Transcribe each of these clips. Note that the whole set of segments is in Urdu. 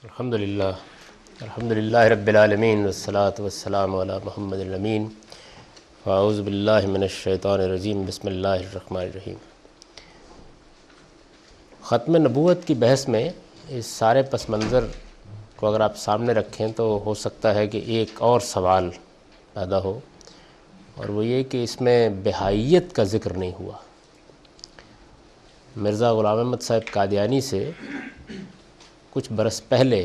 الحمدللہ رب العالمین والصلاة والسلام علی محمد الامین اعوذ باللہ من الشیطان الرجیم بسم اللہ الرحمن الرحیم۔ ختم نبوت کی بحث میں اس سارے پس منظر کو اگر آپ سامنے رکھیں تو ہو سکتا ہے کہ ایک اور سوال پیدا ہو، اور وہ یہ کہ اس میں بہائیت کا ذکر نہیں ہوا۔ مرزا غلام احمد صاحب قادیانی سے کچھ برس پہلے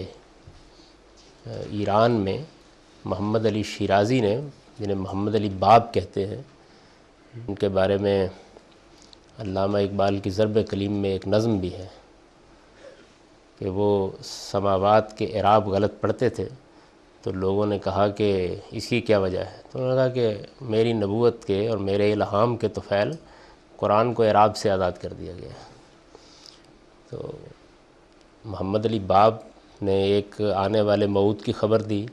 ایران میں محمد علی شیرازی نے، جنہیں محمد علی باب کہتے ہیں، ان کے بارے میں علامہ اقبال کی ضرب کلیم میں ایک نظم بھی ہے کہ وہ سماوات کے اعراب غلط پڑھتے تھے، تو لوگوں نے کہا کہ اس کی کیا وجہ ہے؟ تو انہوں نے کہا کہ میری نبوت کے اور میرے الہام کے طفیل قرآن کو اعراب سے آزاد کر دیا گیا۔ تو محمد علی باب نے ایک آنے والے موعود کی خبر دی،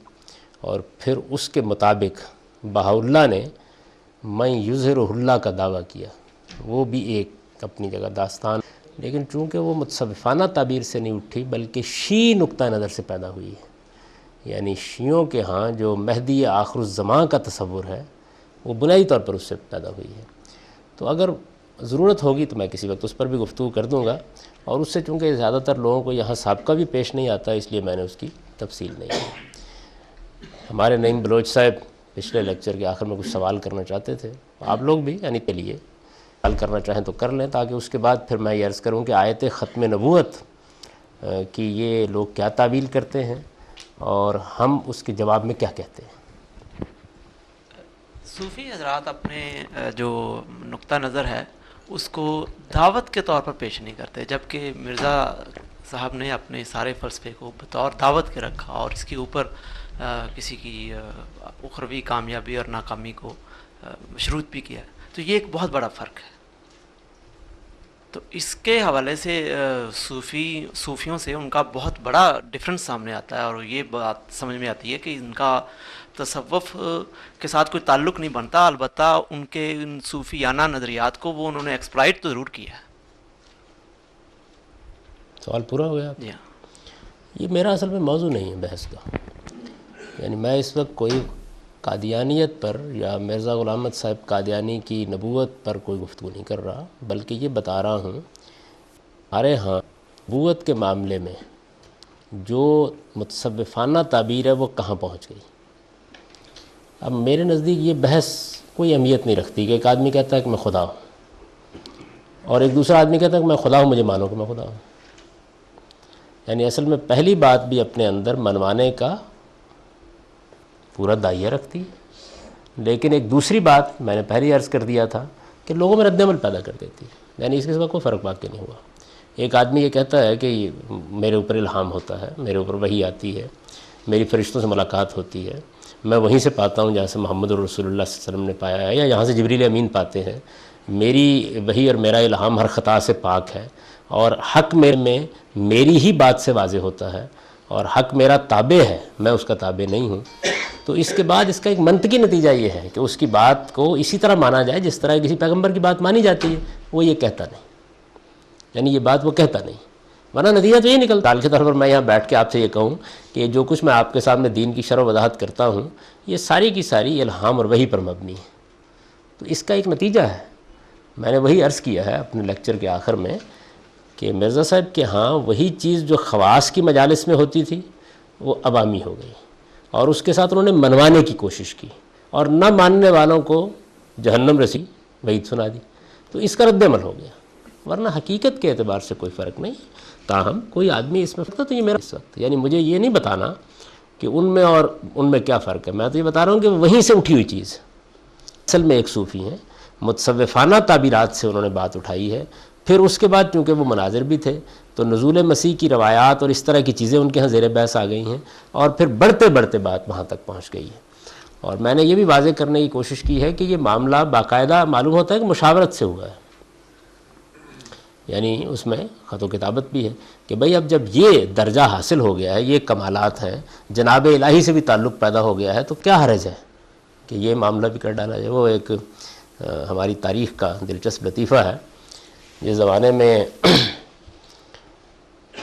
اور پھر اس کے مطابق بہاءاللہ نے میں یظہر اللہ کا دعویٰ کیا۔ وہ بھی ایک اپنی جگہ داستان، لیکن چونکہ وہ متصوفانہ تعبیر سے نہیں اٹھی بلکہ شیعی نقطہ نظر سے پیدا ہوئی ہے، یعنی شیعوں کے ہاں جو مہدی آخر الزماں کا تصور ہے وہ بنیادی طور پر اس سے پیدا ہوئی ہے۔ تو اگر ضرورت ہوگی تو میں کسی وقت اس پر بھی گفتگو کر دوں گا، اور اس سے چونکہ زیادہ تر لوگوں کو یہاں سابقہ بھی پیش نہیں آتا، اس لیے میں نے اس کی تفصیل نہیں کی۔ ہمارے نعیم بلوچ صاحب پچھلے لیکچر کے آخر میں کچھ سوال کرنا چاہتے تھے، آپ لوگ بھی یعنی کے لیے سوال کرنا چاہیں تو کر لیں، تاکہ اس کے بعد پھر میں یہ عرض کروں کہ آیت ختم نبوت کی یہ لوگ کیا تعویل کرتے ہیں اور ہم اس کے جواب میں کیا کہتے ہیں۔ صوفی حضرات اپنے جو نقطہ نظر ہے اس کو دعوت کے طور پر پیش نہیں کرتے، جبکہ مرزا صاحب نے اپنے سارے فلسفے کو بطور دعوت کے رکھا اور اس کے اوپر کسی کی اخروی کامیابی اور ناکامی کو مشروط بھی کیا۔ تو یہ ایک بہت بڑا فرق ہے۔ تو اس کے حوالے سے صوفیوں سے ان کا بہت بڑا ڈفرنس سامنے آتا ہے، اور یہ بات سمجھ میں آتی ہے کہ ان کا تصوف کے ساتھ کوئی تعلق نہیں بنتا، البتہ ان کے ان صوفیانہ نظریات کو وہ انہوں نے ایکسپلائٹ تو ضرور کیا ہے۔ سوال پورا ہو گیا؟ جی ہاں۔ یہ میرا اصل میں موضوع نہیں ہے بحث کا، یعنی میں اس وقت کوئی قادیانیت پر یا مرزا غلام احمد صاحب قادیانی کی نبوت پر کوئی گفتگو نہیں کر رہا، بلکہ یہ بتا رہا ہوں ہمارے ہاں نبوت کے معاملے میں جو متصوفانہ تعبیر ہے وہ کہاں پہنچ گئی۔ اب میرے نزدیک یہ بحث کوئی اہمیت نہیں رکھتی کہ ایک آدمی کہتا ہے کہ میں خدا ہوں، اور ایک دوسرا آدمی کہتا ہے کہ میں خدا ہوں، مجھے مانو کہ میں خدا ہوں۔ یعنی اصل میں پہلی بات بھی اپنے اندر منوانے کا پورا داعیہ رکھتی ہے، لیکن ایک دوسری بات میں نے پہلے عرض کر دیا تھا کہ لوگوں میں رد عمل پیدا کر دیتی ہے، یعنی اس کے سوا کوئی فرق واقع نہیں ہوا۔ ایک آدمی یہ کہتا ہے کہ میرے اوپر الہام ہوتا ہے، میرے اوپر وحی آتی ہے، میری فرشتوں سے ملاقات ہوتی ہے، میں وہیں سے پاتا ہوں جہاں سے محمد رسول اللہ صلی اللہ علیہ وسلم نے پایا ہے، یا یہاں سے جبریل امین پاتے ہیں، میری وحی اور میرا الہام ہر خطا سے پاک ہے، اور حق میں میری ہی بات سے واضح ہوتا ہے، اور حق میرا تابع ہے، میں اس کا تابع نہیں ہوں۔ تو اس کے بعد اس کا ایک منطقی نتیجہ یہ ہے کہ اس کی بات کو اسی طرح مانا جائے جس طرح کسی پیغمبر کی بات مانی جاتی ہے۔ وہ یہ کہتا نہیں، یعنی یہ بات وہ کہتا نہیں، ورنہ نتیجہ تو یہ نکلتا۔ مثال کے طور پر میں یہاں بیٹھ کے آپ سے یہ کہوں کہ جو کچھ میں آپ کے سامنے دین کی شرح و وضاحت کرتا ہوں یہ ساری کی ساری الہام اور وحی پر مبنی ہے، تو اس کا ایک نتیجہ ہے۔ میں نے وہی عرض کیا ہے اپنے لیکچر کے آخر میں کہ مرزا صاحب کے ہاں وہی چیز جو خواص کی مجالس میں ہوتی تھی وہ عوامی ہو گئی، اور اس کے ساتھ انہوں نے منوانے کی کوشش کی، اور نہ ماننے والوں کو جہنم رسی وعید سنا دی، تو اس کا رد عمل ہو گیا۔ ورنہ حقیقت کے اعتبار سے کوئی فرق نہیں، تاہم کوئی آدمی اس میں فرق تو یہ میرا اس وقت، یعنی مجھے یہ نہیں بتانا کہ ان میں اور ان میں کیا فرق ہے، میں تو یہ بتا رہا ہوں کہ وہیں سے اٹھی ہوئی چیز۔ اصل میں ایک صوفی ہیں، متصوفانہ تعبیرات سے انہوں نے بات اٹھائی ہے، پھر اس کے بعد چونکہ وہ مناظر بھی تھے تو نزول مسیح کی روایات اور اس طرح کی چیزیں ان کے ہاں زیر بحث آ گئی ہیں، اور پھر بڑھتے بڑھتے بات وہاں تک پہنچ گئی ہے۔ اور میں نے یہ بھی واضح کرنے کی کوشش کی ہے کہ یہ معاملہ باقاعدہ معلوم ہوتا ہے کہ مشاورت سے ہوا ہے، یعنی اس میں خط و کتابت بھی ہے کہ بھئی اب جب یہ درجہ حاصل ہو گیا ہے، یہ کمالات ہیں، جناب الہی سے بھی تعلق پیدا ہو گیا ہے، تو کیا حرج ہے کہ یہ معاملہ بھی کر ڈالا جائے۔ وہ ایک ہماری تاریخ کا دلچسپ لطیفہ ہے، جس زمانے میں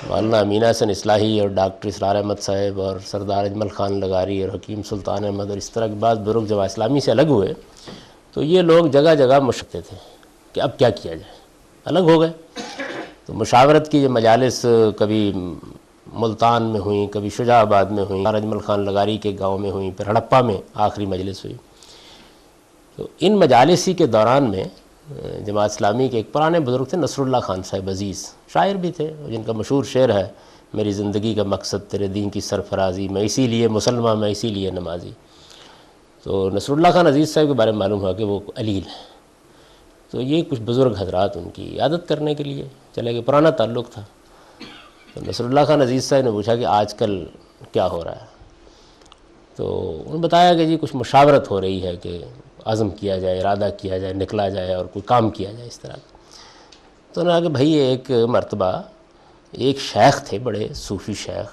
مولانا امین حسن اصلاحی اور ڈاکٹر اسرار احمد صاحب اور سردار اجمل خان لغاری اور حکیم سلطان احمد اور اس طرح کے بعض بزرگ جماعت اسلامی سے الگ ہوئے تو یہ لوگ جگہ جگہ مشورے تھے کہ اب کیا کیا جائے، الگ ہو گئے۔ تو مشاورت کی یہ مجالس کبھی ملتان میں ہوئیں، کبھی شجاع آباد میں ہوئیں، اجمل خان لغاری کے گاؤں میں ہوئیں، پھر ہڑپہ میں آخری مجلس ہوئی۔ تو ان مجالسی کے دوران میں جماعت اسلامی کے ایک پرانے بزرگ تھے نصر اللہ خان صاحب عزیز، شاعر بھی تھے، جن کا مشہور شعر ہے میری زندگی کا مقصد تیرے دین کی سرفرازی، میں اسی لیے مسلمان، میں اسی لیے نمازی۔ تو نصر اللہ خان عزیز صاحب کے بارے میں معلوم ہوا کہ وہ علیل ہیں۔ تو یہ کچھ بزرگ حضرات ان کی عیادت کرنے کے لیے چلے گئے، پرانا تعلق تھا۔ تو نصر اللہ خان عزیز صاحب نے پوچھا کہ آج کل کیا ہو رہا ہے؟ تو انہوں نے بتایا کہ جی کچھ مشاورت ہو رہی ہے کہ عزم کیا جائے، ارادہ کیا جائے، نکلا جائے اور کوئی کام کیا جائے اس طرح۔ تو انہوں نے کہا کہ بھائی ایک مرتبہ ایک شیخ تھے، بڑے صوفی شیخ،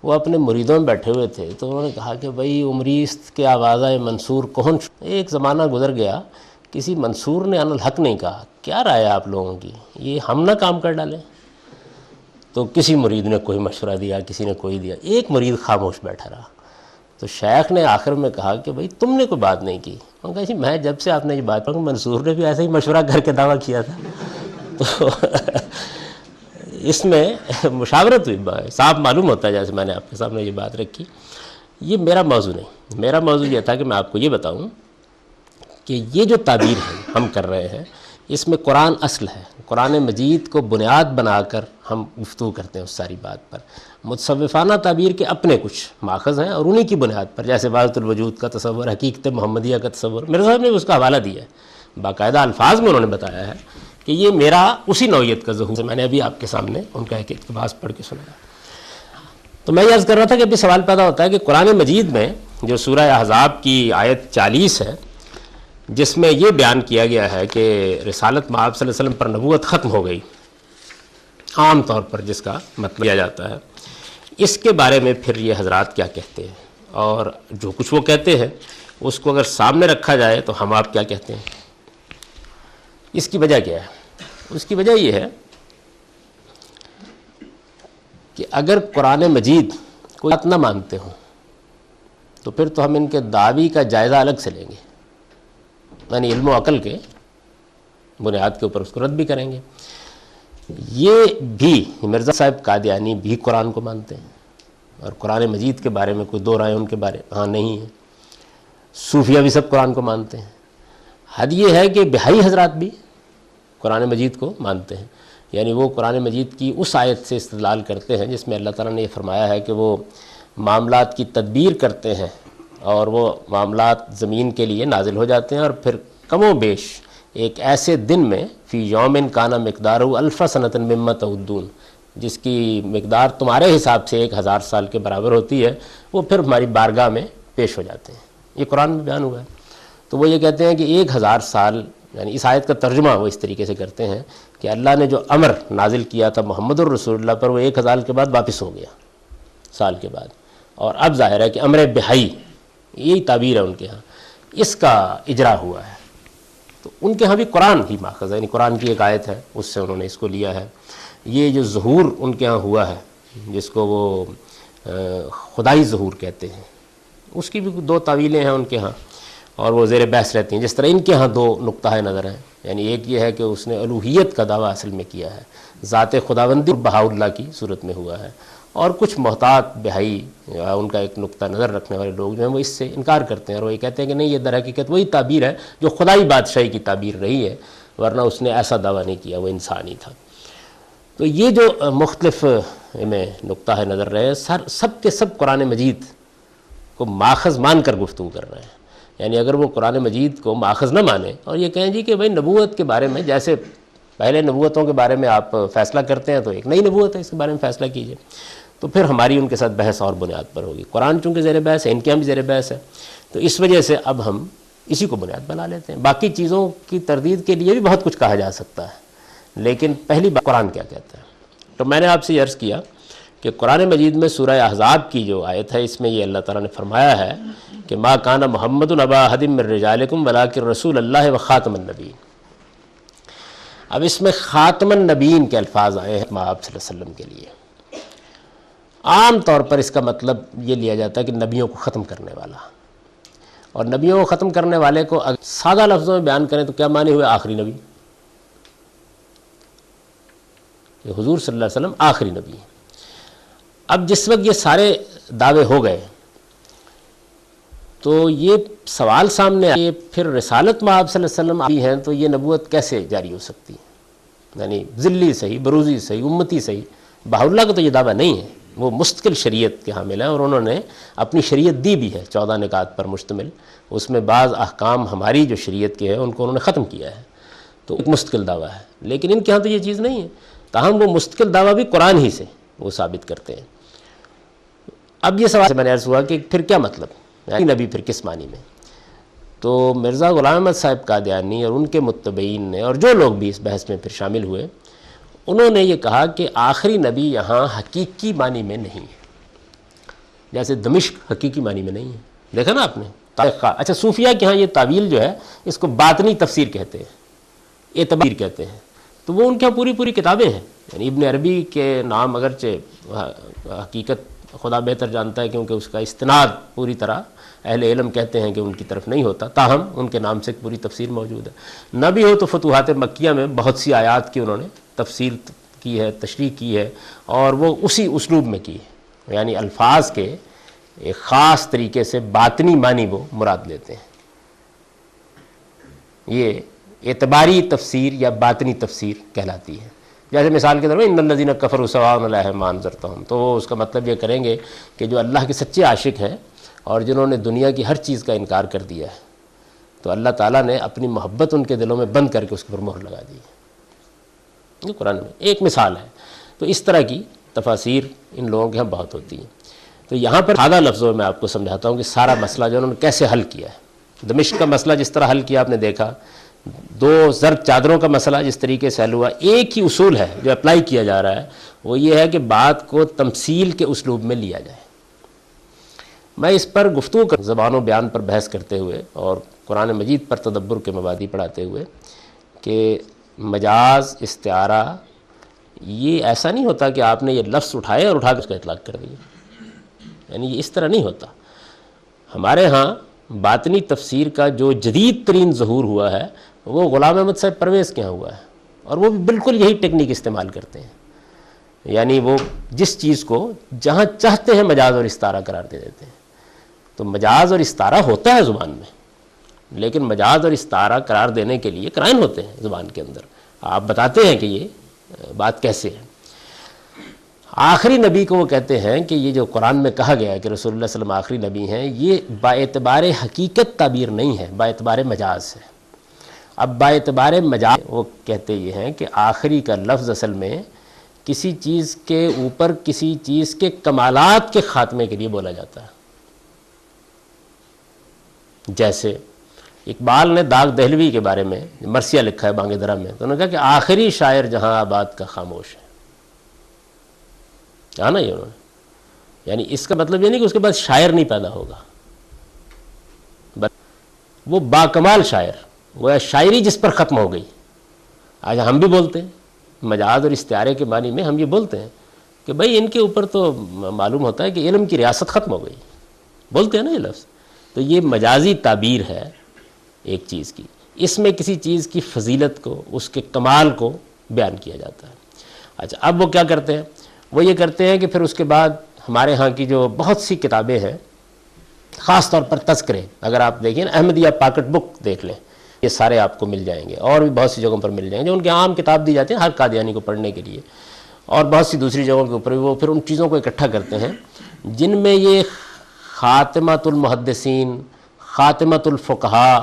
وہ اپنے مریدوں میں بیٹھے ہوئے تھے، تو انہوں نے کہا کہ بھائی عمریست کے آوازہ منصور کون؟ ایک زمانہ گزر گیا، کسی منصور نے ان الحق نہیں کہا، کیا رائے آپ لوگوں کی، یہ ہم نہ کام کر ڈالیں؟ تو کسی مرید نے کوئی مشورہ دیا، کسی نے کوئی دیا، ایک مرید خاموش بیٹھا رہا۔ تو شیخ نے آخر میں کہا کہ بھئی تم نے کوئی بات نہیں کی؟ انہوں نے کہا جی میں جب سے آپ نے یہ بات پڑھی، منصور نے بھی ایسے ہی مشورہ کر کے دعویٰ کیا تھا۔ تو اس میں مشاورت ہوئی، صاف معلوم ہوتا ہے، جیسے میں نے آپ کے سامنے یہ بات رکھی۔ یہ میرا موضوع نہیں، میرا موضوع یہ تھا کہ میں آپ کو یہ بتاؤں کہ یہ جو تعبیر ہم کر رہے ہیں اس میں قرآن اصل ہے، قرآن مجید کو بنیاد بنا کر ہم گفتگو کرتے ہیں اس ساری بات پر۔ متصوفانہ تعبیر کے اپنے کچھ ماخذ ہیں اور انہی کی بنیاد پر، جیسے وحدت الوجود کا تصور، حقیقت محمدیہ کا تصور، میرے صاحب نے اس کا حوالہ دیا ہے، باقاعدہ الفاظ میں انہوں نے بتایا ہے کہ یہ میرا اسی نوعیت کا ظہور ہے۔ میں نے ابھی آپ کے سامنے ان کا ایک اقتباس پڑھ کے سنایا۔ تو میں یہ عرض کر رہا تھا کہ ابھی سوال پیدا ہوتا ہے کہ قرآن مجید میں جو سورہ احزاب کی آیت 40 ہے، جس میں یہ بیان کیا گیا ہے کہ رسالت مآب صلی اللہ علیہ وسلم پر نبوت ختم ہو گئی، عام طور پر جس کا مطلب لیا جاتا ہے، اس کے بارے میں پھر یہ حضرات کیا کہتے ہیں، اور جو کچھ وہ کہتے ہیں اس کو اگر سامنے رکھا جائے تو ہم آپ کیا کہتے ہیں؟ اس کی وجہ کیا ہے؟ اس کی وجہ یہ ہے کہ اگر قرآن مجید کوئی بات نہ مانتے ہوں تو پھر تو ہم ان کے دعوی کا جائزہ الگ سے لیں گے، یعنی علم و عقل کے بنیاد کے اوپر اس کو رد بھی کریں گے۔ یہ بھی مرزا صاحب قادیانی بھی قرآن کو مانتے ہیں اور قرآن مجید کے بارے میں کوئی دو رائے ان کے بارے ہاں نہیں ہے۔ صوفیہ بھی سب قرآن کو مانتے ہیں۔ حد یہ ہے کہ بہائی حضرات بھی قرآن مجید کو مانتے ہیں، یعنی وہ قرآن مجید کی اس آیت سے استدلال کرتے ہیں جس میں اللہ تعالیٰ نے یہ فرمایا ہے کہ وہ معاملات کی تدبیر کرتے ہیں اور وہ معاملات زمین کے لیے نازل ہو جاتے ہیں، اور پھر کم و بیش ایک ایسے دن میں فی یوم کانا مقدارہ الف سنۃ مما تعدون، جس کی مقدار تمہارے حساب سے 1000 سال کے برابر ہوتی ہے، وہ پھر ہماری بارگاہ میں پیش ہو جاتے ہیں۔ یہ قرآن میں بیان ہوا ہے۔ تو وہ یہ کہتے ہیں کہ 1000 سال، یعنی اس آیت کا ترجمہ وہ اس طریقے سے کرتے ہیں کہ اللہ نے جو امر نازل کیا تھا محمد الرسول اللہ پر، وہ 1000 کے بعد واپس ہو گیا، سال کے بعد، اور اب ظاہر ہے کہ امر بہائی، یہی تعبیر ہے ان کے ہاں، اس کا اجرا ہوا ہے۔ تو ان کے ہاں بھی قرآن ہی ماخذ ہے، یعنی قرآن کی ایک آیت ہے، اس سے انہوں نے اس کو لیا ہے۔ یہ جو ظہور ان کے ہاں ہوا ہے جس کو وہ خدائی ظہور کہتے ہیں، اس کی بھی 2 تعویلیں ہیں ان کے ہاں، اور وہ زیر بحث رہتی ہیں۔ جس طرح ان کے ہاں 2 نقطہ نظر ہیں، یعنی ایک یہ ہے کہ اس نے الوہیت کا دعویٰ اصل میں کیا ہے، ذات خداوندی بہاء اللہ کی صورت میں ہوا ہے، اور کچھ محتاط بہائی ان کا ایک نقطہ نظر رکھنے والے لوگ جو ہیں وہ اس سے انکار کرتے ہیں، اور وہ یہ کہتے ہیں کہ نہیں، یہ در حقیقت وہی تعبیر ہے جو خدائی بادشاہی کی تعبیر رہی ہے، ورنہ اس نے ایسا دعویٰ نہیں کیا، وہ انسان ہی تھا۔ تو یہ جو مختلف میں نقطہ نظر رہے، سب کے سب قرآن مجید کو ماخذ مان کر گفتگو کر رہے ہیں۔ یعنی اگر وہ قرآن مجید کو ماخذ نہ مانیں اور یہ کہیں جی کہ بھائی نبوت کے بارے میں، جیسے پہلے نبوتوں کے بارے میں آپ فیصلہ کرتے ہیں تو ایک نئی نبوت ہے، اس کے بارے میں فیصلہ کیجئے، تو پھر ہماری ان کے ساتھ بحث اور بنیاد پر ہوگی۔ قرآن چونکہ زیر بحث ہے، ان کے یہاں بھی زیر بحث ہے، تو اس وجہ سے اب ہم اسی کو بنیاد بنا لیتے ہیں۔ باقی چیزوں کی تردید کے لیے بھی بہت کچھ کہا جا سکتا ہے، لیکن پہلی بات قرآن کیا کہتا ہے۔ تو میں نے آپ سے یہ عرض کیا کہ قرآن مجید میں سورہ احزاب کی جو آیت ہے، اس میں یہ اللہ تعالیٰ نے فرمایا ہے کہ ما کان محمد ابا احد من رجالکم ولکن رسول اللہ و خاتم النبیین۔ اب اس میں خاتم النبیین کے الفاظ آئے ہیں آپ صلی اللہ علیہ وسلم کے لیے، عام طور پر اس کا مطلب یہ لیا جاتا ہے کہ نبیوں کو ختم کرنے والا، اور نبیوں کو ختم کرنے والے کو اگر سادہ لفظوں میں بیان کریں تو کیا معنی ہوئے؟ آخری نبی، کہ حضور صلی اللہ علیہ وسلم آخری نبی ہیں۔ اب جس وقت یہ سارے دعوے ہو گئے تو یہ سوال سامنے آیا کہ پھر رسالت میں آپ صلی اللہ علیہ وسلم آئی ہیں تو یہ نبوت کیسے جاری ہو سکتی ہے؟ یعنی ذلی صحیح، بروزی صحیح، امتی صحیح، بہاء اللہ کا تو یہ دعویٰ نہیں ہے، وہ مستقل شریعت کے حامل ہیں اور انہوں نے اپنی شریعت دی بھی ہے 14 نکات پر مشتمل، اس میں بعض احکام ہماری جو شریعت کے ہیں ان کو انہوں نے ختم کیا ہے، تو ایک مستقل دعویٰ ہے، لیکن ان کے ہاں تو یہ چیز نہیں ہے، تاہم وہ مستقل دعویٰ بھی قرآن ہی سے وہ ثابت کرتے ہیں۔ اب یہ سوال سے میں نے عرض ہوا کہ پھر کیا مطلب یعنی نبی پھر کس معنی میں؟ تو مرزا غلام احمد صاحب قادیانی اور ان کے متبعین نے اور جو لوگ بھی اس بحث میں پھر شامل ہوئے، انہوں نے یہ کہا کہ آخری نبی یہاں حقیقی معنی میں نہیں ہے، جیسے دمشق حقیقی معنی میں نہیں ہے، دیکھا نا آپ نے۔ اچھا صوفیہ کے ہاں یہ تعویل جو ہے اس کو باطنی تفسیر کہتے ہیں، اعتبار کہتے ہیں، تو وہ ان کے ہاں پوری کتابیں ہیں، یعنی ابن عربی کے نام اگرچہ حقیقت خدا بہتر جانتا ہے کیونکہ اس کا استناد پوری طرح اہل علم کہتے ہیں کہ ان کی طرف نہیں ہوتا، تاہم ان کے نام سے پوری تفسیر موجود ہے۔ نہ بھی ہو تو فتوحات مکیہ میں بہت سی آیات کی انہوں نے تفسیر کی ہے، تشریح کی ہے، اور وہ اسی اسلوب میں کی ہے، یعنی الفاظ کے ایک خاص طریقے سے باطنی معنی وہ مراد لیتے ہیں۔ یہ اعتباری تفسیر یا باطنی تفسیر کہلاتی ہے۔ جیسے مثال کے طور پر ان الذین کفروا سواء علیہم ما انذرتہم، تو وہ اس کا مطلب یہ کریں گے کہ جو اللہ کے سچے عاشق ہیں اور جنہوں نے دنیا کی ہر چیز کا انکار کر دیا ہے، تو اللہ تعالیٰ نے اپنی محبت ان کے دلوں میں بند کر کے اس پر مہر لگا دی ہے۔ یہ قرآن میں ایک مثال ہے، تو اس طرح کی تفاسیر ان لوگوں کے یہاں بہت ہوتی ہیں۔ تو یہاں پر سادہ لفظوں میں آپ کو سمجھاتا ہوں کہ سارا مسئلہ جو انہوں نے کیسے حل کیا ہے۔ دمشق کا مسئلہ جس طرح حل کیا آپ نے دیکھا، دو زرد چادروں کا مسئلہ جس طریقے سے حل ہوا، ایک ہی اصول ہے جو اپلائی کیا جا رہا ہے، وہ یہ ہے کہ بات کو تمثیل کے اسلوب میں لیا جائے۔ میں اس پر گفتگو کر زبان و بیان پر بحث کرتے ہوئے اور قرآن مجید پر تدبر کے مبادی پڑھاتے ہوئے کہ مجاز، استعارہ، یہ ایسا نہیں ہوتا کہ آپ نے یہ لفظ اٹھائے اور اٹھا کر اس کا اطلاق کر دیا، یعنی یہ اس طرح نہیں ہوتا۔ ہمارے ہاں باطنی تفسیر کا جو جدید ترین ظہور ہوا ہے وہ غلام احمد صاحب پرویز کے ہاں ہوا ہے، اور وہ بھی بالکل یہی ٹیکنیک استعمال کرتے ہیں، یعنی وہ جس چیز کو جہاں چاہتے ہیں مجاز اور استعارہ قرار دے دیتے ہیں۔ تو مجاز اور استعارہ ہوتا ہے زبان میں، لیکن مجاز اور استعارہ قرار دینے کے لیے قرائن ہوتے ہیں زبان کے اندر، آپ بتاتے ہیں کہ یہ بات کیسے ہے۔ آخری نبی کو وہ کہتے ہیں کہ یہ جو قرآن میں کہا گیا ہے کہ رسول اللہ صلی اللہ علیہ وسلم آخری نبی ہیں، یہ با اعتبار حقیقت تعبیر نہیں ہے، با اعتبار مجاز ہے۔ اب با اعتبار مجاز وہ کہتے یہ ہیں کہ آخری کا لفظ اصل میں کسی چیز کے اوپر کسی چیز کے کمالات کے خاتمے کے لیے بولا جاتا ہے۔ جیسے اقبال نے داغ دہلوی کے بارے میں مرثیہ لکھا ہے بانگ درا میں، تو انہوں نے کہا کہ آخری شاعر جہاں آباد کا خاموش ہے، جانا یہ انہوں نے، یعنی اس کا مطلب یہ نہیں کہ اس کے بعد شاعر نہیں پیدا ہوگا، وہ باکمال شاعر، وہ شاعری جس پر ختم ہو گئی۔ آج ہم بھی بولتے ہیں مجاز اور استعارے کے معنی میں، ہم یہ بولتے ہیں کہ بھئی ان کے اوپر تو معلوم ہوتا ہے کہ علم کی ریاست ختم ہو گئی، بولتے ہیں نا یہ لفظ۔ تو یہ مجازی تعبیر ہے ایک چیز کی، اس میں کسی چیز کی فضیلت کو، اس کے کمال کو بیان کیا جاتا ہے۔ اچھا اب وہ کیا کرتے ہیں؟ وہ یہ کرتے ہیں کہ پھر اس کے بعد ہمارے ہاں کی جو بہت سی کتابیں ہیں، خاص طور پر تذکرے، اگر آپ دیکھیں نا احمدیہ پاکٹ بک دیکھ لیں، یہ سارے آپ کو مل جائیں گے، اور بھی بہت سی جگہوں پر مل جائیں گے، جو ان کے عام کتاب دی جاتی ہیں ہر قادیانی کو پڑھنے کے لیے، اور بہت سی دوسری جگہوں کے اوپر بھی وہ پھر ان چیزوں کو اکٹھا کرتے ہیں جن میں یہ خاتمۃ المحدثین، خاتمۃ الفقہاء،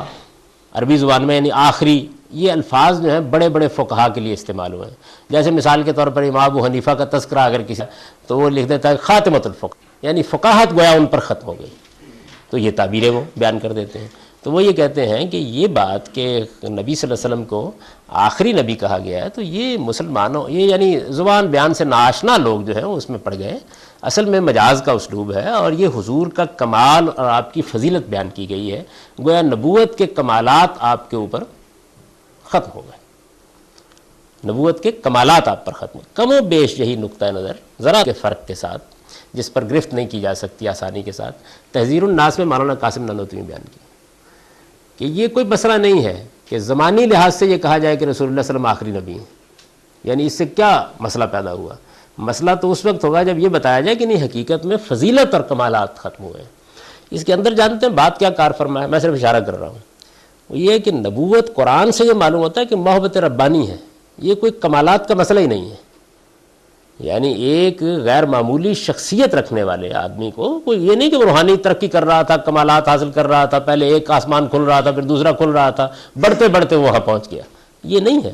عربی زبان میں یعنی آخری، یہ الفاظ جو ہیں بڑے بڑے فقہاء کے لیے استعمال ہوئے ہیں۔ جیسے مثال کے طور پر امام ابو حنیفہ کا تذکرہ اگر کسی تو وہ لکھ دیتا ہے خاتمۃ الفقہ، یعنی فقاہت گویا ان پر ختم ہو گئی، تو یہ تعبیریں وہ بیان کر دیتے ہیں۔ تو وہ یہ کہتے ہیں کہ یہ بات کہ نبی صلی اللہ علیہ وسلم کو آخری نبی کہا گیا ہے، تو یہ مسلمانوں، یہ یعنی زبان بیان سے ناآشنا لوگ جو ہیں وہ اس میں پڑ گئے، اصل میں مجاز کا اسلوب ہے، اور یہ حضور کا کمال اور آپ کی فضیلت بیان کی گئی ہے، گویا نبوت کے کمالات آپ کے اوپر ختم ہو گئے، نبوت کے کمالات آپ پر ختم، کم و بیش یہی نقطہ نظر ذرا کے فرق کے ساتھ جس پر گرفت نہیں کی جا سکتی آسانی کے ساتھ. تحذیر الناس میں مولانا قاسم نانوتوی نے بیان کیا کہ یہ کوئی مسئلہ نہیں ہے کہ زمانی لحاظ سے یہ کہا جائے کہ رسول اللہ صلی اللہ علیہ وسلم آخری نبی ہیں. یعنی اس سے کیا مسئلہ پیدا ہوا؟ مسئلہ تو اس وقت ہوگا جب یہ بتایا جائے کہ نہیں حقیقت میں فضیلت اور کمالات ختم ہوئے ہیں. اس کے اندر جانتے ہیں بات کیا کار فرما ہے؟ میں صرف اشارہ کر رہا ہوں. وہ یہ کہ نبوت قرآن سے یہ معلوم ہوتا ہے کہ محبت ربانی ہے، یہ کوئی کمالات کا مسئلہ ہی نہیں ہے. یعنی ایک غیر معمولی شخصیت رکھنے والے آدمی کو کوئی یہ نہیں کہ وہ روحانی ترقی کر رہا تھا، کمالات حاصل کر رہا تھا، پہلے ایک آسمان کھل رہا تھا پھر دوسرا کھل رہا تھا، بڑھتے بڑھتے وہاں پہنچ گیا، یہ نہیں ہے.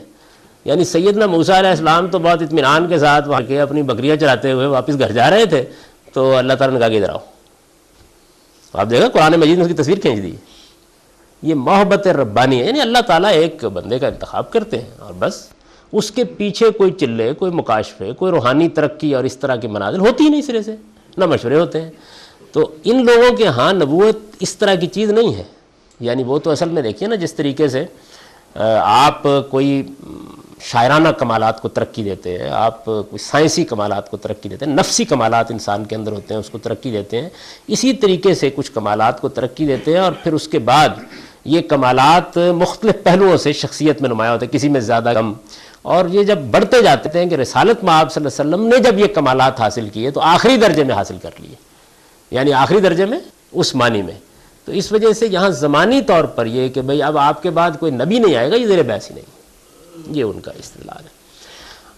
یعنی سیدنا موسیٰ علیہ السلام تو بہت اطمینان کے ساتھ وہاں کے اپنی بکریاں چراتے ہوئے واپس گھر جا رہے تھے تو اللہ تعالیٰ نے کہا کہ ادھر آؤ. آپ دیکھیں قرآن مجید میں اس کی تصویر کھینچ دی. یہ محبت ربانی ہے، یعنی اللہ تعالیٰ ایک بندے کا انتخاب کرتے ہیں اور بس اس کے پیچھے کوئی چلے، کوئی مکاشفے، کوئی روحانی ترقی اور اس طرح کی منازل ہوتی ہی نہیں سرے سے، نہ مشورے ہوتے ہیں. تو ان لوگوں کے ہاں نبوت اس طرح کی چیز نہیں ہے. یعنی وہ تو اصل میں دیکھیے نا جس طریقے سے آپ کوئی شاعرانہ کمالات کو ترقی دیتے ہیں، آپ کوئی سائنسی کمالات کو ترقی دیتے ہیں، نفسی کمالات انسان کے اندر ہوتے ہیں اس کو ترقی دیتے ہیں، اسی طریقے سے کچھ کمالات کو ترقی دیتے ہیں اور پھر اس کے بعد یہ کمالات مختلف پہلوؤں سے شخصیت میں نمایاں ہوتے ہیں، کسی میں زیادہ کم. اور یہ جب بڑھتے جاتے ہیں کہ رسالت میں آپ صلی اللہ علیہ وسلم نے جب یہ کمالات حاصل کیے تو آخری درجے میں حاصل کر لیے، یعنی آخری درجے میں اس معنی میں. تو اس وجہ سے یہاں زمانی طور پر یہ کہ بھئی اب آپ کے بعد کوئی نبی نہیں آئے گا، یہ زیر بحث ہی نہیں، یہ ان کا استدلال ہے.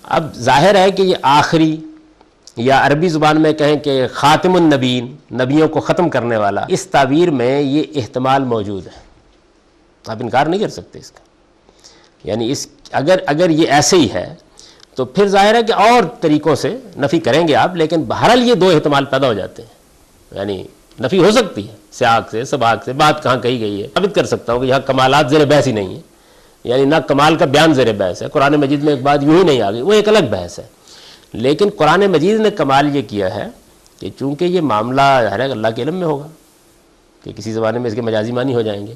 اب ظاہر ہے کہ یہ آخری یا عربی زبان میں کہیں کہ خاتم النبیین، نبیوں کو ختم کرنے والا، اس تعبیر میں یہ احتمال موجود ہے، آپ انکار نہیں کر سکتے اس کا. یعنی اگر یہ ایسے ہی ہے تو پھر ظاہر ہے کہ اور طریقوں سے نفی کریں گے آپ، لیکن بہرحال یہ دو احتمال پیدا ہو جاتے ہیں. یعنی نفی ہو سکتی ہے سیاق سے، سباق سے، بات کہاں کہی گئی ہے، ثابت کر سکتا ہوں کہ یہاں کمالات زیر بحث ہی نہیں ہے، یعنی نہ کمال کا بیان زیر بحث ہے. قرآن مجید میں ایک بات یوں ہی نہیں آ گئی، وہ ایک الگ بحث ہے. لیکن قرآن مجید نے کمال یہ کیا ہے کہ چونکہ یہ معاملہ ہر ایک اللہ کے علم میں ہوگا کہ کسی زمانے میں اس کے مجازی معنی ہو جائیں گے،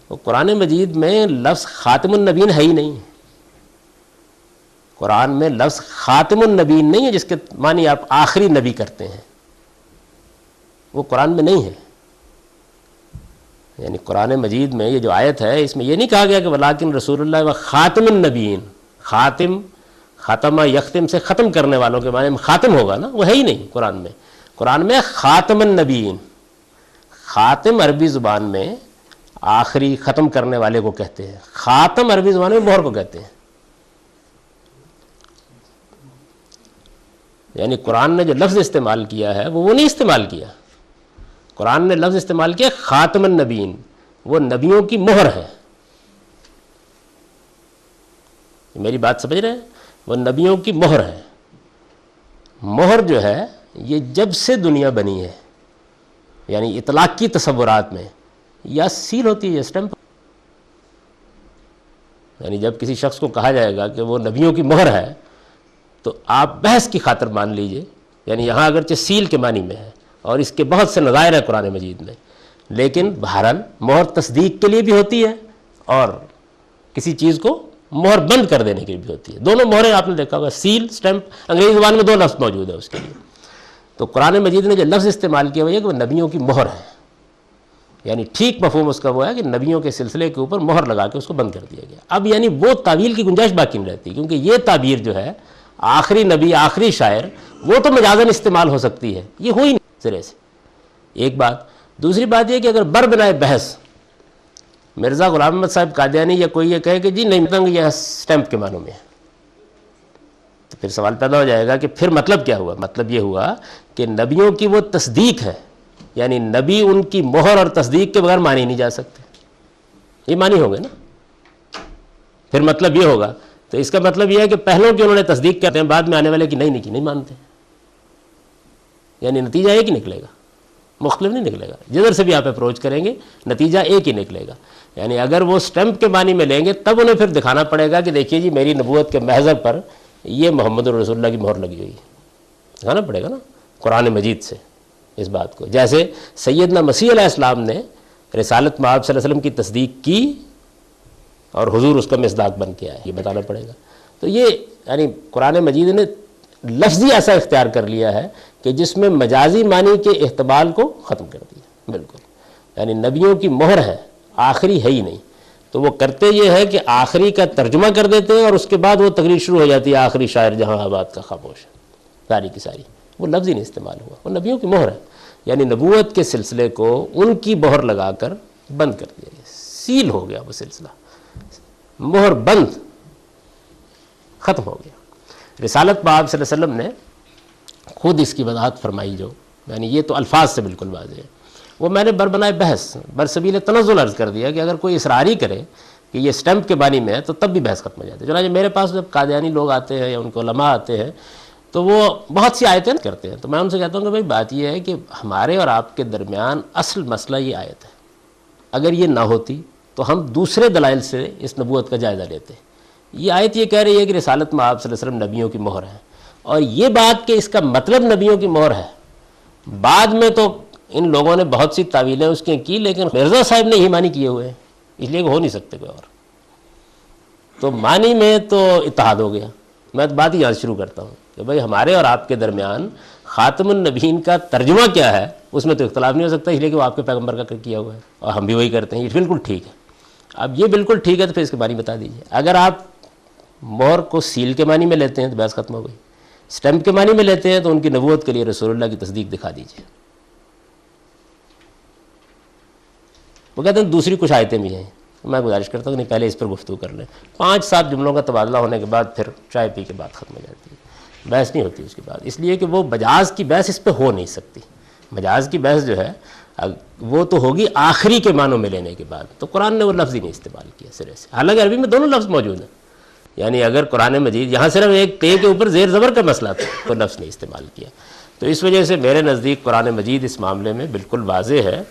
تو قرآن مجید میں لفظ خاتم النبیین ہے ہی نہیں. قرآن میں لفظ خاتم النبیین نہیں ہے جس کے معنی آپ آخری نبی کرتے ہیں، وہ قرآن میں نہیں ہے. یعنی قرآن مجید میں یہ جو آیت ہے اس میں یہ نہیں کہا گیا کہ ولیکن رسول اللہ و خاتم النبیین، خاتم ختمہ یختم سے ختم کرنے والوں کے معنی میں خاتم ہوگا نا، وہ ہے ہی نہیں قرآن میں. قرآن میں خاتم النبیین، خاتم عربی زبان میں آخری ختم کرنے والے کو کہتے ہیں، خاتم عربی زبان میں مہر کو کہتے ہیں. یعنی قرآن نے جو لفظ استعمال کیا ہے وہ نہیں استعمال کیا. قرآن نے لفظ استعمال کیا خاتم النبیین، وہ نبیوں کی مہر ہے. میری بات سمجھ رہے ہیں؟ وہ نبیوں کی مہر ہے. مہر جو ہے یہ جب سے دنیا بنی ہے، یعنی اطلاق کی تصورات میں یا سیل ہوتی ہے یا اسٹمپ. یعنی جب کسی شخص کو کہا جائے گا کہ وہ نبیوں کی مہر ہے تو آپ بحث کی خاطر مان لیجئے، یعنی یہاں اگرچہ سیل کے معنی میں ہے اور اس کے بہت سے نظائر ہیں قرآن مجید میں، لیکن بہرحال مہر تصدیق کے لیے بھی ہوتی ہے اور کسی چیز کو مہر بند کر دینے کے لیے بھی ہوتی ہے. دونوں مہریں آپ نے دیکھا ہوگا، سیل، اسٹمپ، انگریزی زبان میں دو لفظ موجود ہیں اس کے لیے. تو قرآن مجید نے جو لفظ استعمال کیا وہ یہ کہ وہ نبیوں کی مہر ہے. یعنی ٹھیک مفہوم اس کا وہ ہے کہ نبیوں کے سلسلے کے اوپر مہر لگا کے اس کو بند کر دیا گیا. اب یعنی وہ تعویل کی گنجائش باقی نہیں رہتی، کیونکہ یہ تعبیر جو ہے آخری نبی، آخری شاعر، وہ تو مجازن استعمال ہو سکتی ہے، یہ ہوئی نہیں سرے سے. ایک بات. دوسری بات یہ کہ اگر بر بنائے بحث مرزا غلام احمد صاحب قادیانی یا کوئی یہ کہے کہ جی نہیں مطلب یہ اسٹیمپ کے معنوں میں ہے، تو پھر سوال پیدا ہو جائے گا کہ پھر مطلب کیا ہوا؟ مطلب یہ ہوا کہ نبیوں کی وہ تصدیق ہے، یعنی نبی ان کی مہر اور تصدیق کے بغیر مانی نہیں جا سکتے. یہ معنی ہو گئے نا. پھر مطلب یہ ہوگا، تو اس کا مطلب یہ ہے کہ پہلوں کی انہوں نے تصدیق کرتے ہیں، بعد میں آنے والے کی نہیں مانتے. یعنی نتیجہ ایک ہی نکلے گا، مختلف نہیں نکلے گا. جدھر سے بھی آپ اپروچ کریں گے نتیجہ ایک ہی نکلے گا. یعنی اگر وہ اسٹمپ کے معنی میں لیں گے تب انہیں پھر دکھانا پڑے گا کہ دیکھیے جی میری نبوت کے محضر پر یہ محمد رسول اللہ کی مہر لگی ہوئی ہے. دکھانا پڑے گا نا قرآن مجید سے اس بات کو. جیسے سیدنا مسیح علیہ السلام نے رسالت میں آپ صلی اللہ علیہ وسلم کی تصدیق کی اور حضور اس کا مصداق بن کے آئے، یہ بتانا پڑے گا. تو یہ یعنی قرآن مجید نے لفظی ایسا اختیار کر لیا ہے کہ جس میں مجازی معنی کے احتمال کو ختم کر دیا بالکل. یعنی نبیوں کی مہر ہے، آخری ہے ہی نہیں. تو وہ کرتے یہ ہے کہ آخری کا ترجمہ کر دیتے ہیں اور اس کے بعد وہ تقریر شروع ہو جاتی ہے، آخری شاعر جہاں آباد کا خاموش ہے، ساری کی ساری. وہ لفظ ہی نہیں استعمال ہوا، وہ نبیوں کی مہر ہے. یعنی نبوت کے سلسلے کو ان کی مہر لگا کر بند کر دیا گیا، سیل ہو گیا وہ سلسلہ، مہر بند، ختم ہو گیا. رسالت میں آپ صلی اللہ علیہ وسلم نے خود اس کی وضاحت فرمائی، جو یعنی یہ تو الفاظ سے بالکل واضح ہے. وہ میں نے بربنائے بحث برسبیل تنزل عرض کر دیا کہ اگر کوئی اصراری کرے کہ یہ سٹیمپ کے معنی میں ہے تو تب بھی بحث ختم ہو جاتی ہے. چنانچہ میرے پاس جب قادیانی لوگ آتے ہیں یا ان کے علماء آتے ہیں تو وہ بہت سی آیتیں کرتے ہیں، تو میں ان سے کہتا ہوں کہ بھائی بات یہ ہے کہ ہمارے اور آپ کے درمیان اصل مسئلہ یہ آیت ہے. اگر یہ نہ ہوتی تو ہم دوسرے دلائل سے اس نبوت کا جائزہ لیتے. یہ آیت یہ کہہ رہی ہے کہ رسالت میں آپ صلی اللہ علیہ وسلم نبیوں کی مہر ہے، اور یہ بات کہ اس کا مطلب نبیوں کی مہر ہے، بعد میں تو ان لوگوں نے بہت سی تعویلیں اس کی کی، لیکن مرزا صاحب نے ہی معنی کیے ہوئے ہیں، اس لیے کہ ہو نہیں سکتے کوئی اور. تو معنی میں تو اتحاد ہو گیا. میں بات ہی یہاں سے شروع کرتا ہوں کہ بھائی ہمارے اور آپ کے درمیان خاتم النبیین کا ترجمہ کیا ہے، اس میں تو اختلاف نہیں ہو سکتا، اس لیے کہ وہ آپ کے پیغمبر کا کیا ہوا ہے اور ہم بھی وہی کرتے ہیں. یہ بالکل ٹھیک ہے. اب یہ بالکل ٹھیک ہے تو پھر اس کے معنی بتا دیجیے. اگر آپ مہر کو سیل کے معنی میں لیتے ہیں تو بحث ختم ہو گئی. سٹیمپ کے معنی میں لیتے ہیں تو ان کی نبوت کے لیے رسول اللہ کی تصدیق دکھا دیجیے. وہ کہتے ہیں دوسری کچھ آیتیں بھی ہیں. میں گزارش کرتا ہوں کہ نہیں پہلے اس پر گفتگو کر لیں. 5-7 جملوں کا تبادلہ ہونے کے بعد پھر چائے پی کے بعد ختم ہو جاتی ہے، بحث نہیں ہوتی اس کے بعد. اس لیے کہ وہ مجاز کی بحث اس پہ ہو نہیں سکتی. مجاز کی بحث جو ہے وہ تو ہوگی آخری کے معنوں میں لینے کے بعد. تو قرآن نے وہ لفظ ہی نہیں استعمال کیا سرے سے، حالانکہ عربی میں دونوں لفظ موجود ہیں. یعنی اگر قرآن مجید یہاں صرف ایک تے کے اوپر زیر زبر کا مسئلہ تھا تو لفظ نہیں استعمال کیا. تو اس وجہ سے میرے نزدیک قرآن مجید اس معاملے میں بالکل واضح ہے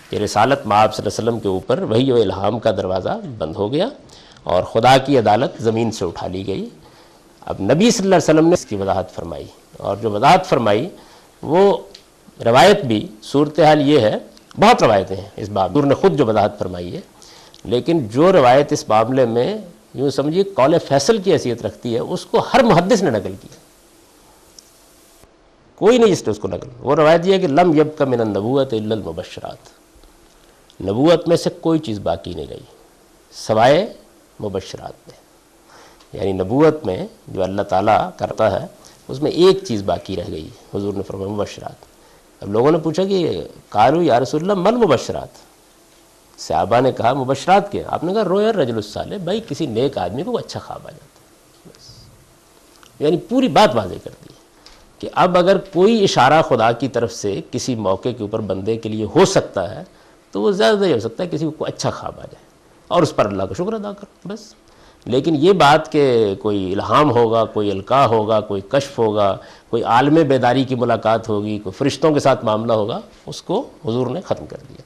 کہ رسالت مآب صلی اللہ علیہ وسلم کے اوپر وحی و الہام کا دروازہ بند ہو گیا اور خدا کی عدالت زمین سے اٹھا لی گئی. اب نبی صلی اللہ علیہ وسلم نے اس کی وضاحت فرمائی، اور جو وضاحت فرمائی وہ روایت بھی صورتحال یہ ہے، بہت روایتیں ہیں اس باب، حضور نے خود جو وضاحت فرمائی ہے، لیکن جو روایت اس معاملے میں یوں سمجھیے قول فیصل کی حیثیت رکھتی ہے اس کو ہر محدث نے نقل کیا، کوئی نہیں جس نے اس کو نقل. وہ روایت یہ ہے کہ لم یبق من النبوۃ الا المبشرات، نبوت میں سے کوئی چیز باقی نہیں رہی سوائے مبشرات میں. یعنی نبوت میں جو اللہ تعالیٰ کرتا ہے اس میں ایک چیز باقی رہ گئی، حضور نے فرمایا مبشرات. اب لوگوں نے پوچھا کہ قالوا یا رسول اللہ من مبشرات، صحابہ نے کہا مبشرات کیا؟ آپ نے کہا رویا الرجل الصالح، بھائی کسی نیک آدمی کو اچھا خواب آ جاتا ہے بس. یعنی پوری بات واضح کر دی کہ اب اگر کوئی اشارہ خدا کی طرف سے کسی موقع کے اوپر بندے کے لیے ہو سکتا ہے تو وہ زیادہ یہ ہو سکتا ہے کسی کو اچھا خواب آ جائے اور اس پر اللہ کا شکر ادا کرو بس. لیکن یہ بات کہ کوئی الہام ہوگا، کوئی القاء ہوگا، کوئی کشف ہوگا، کوئی عالم بیداری کی ملاقات ہوگی، کوئی فرشتوں کے ساتھ معاملہ ہوگا، اس کو حضور نے ختم کر دیا.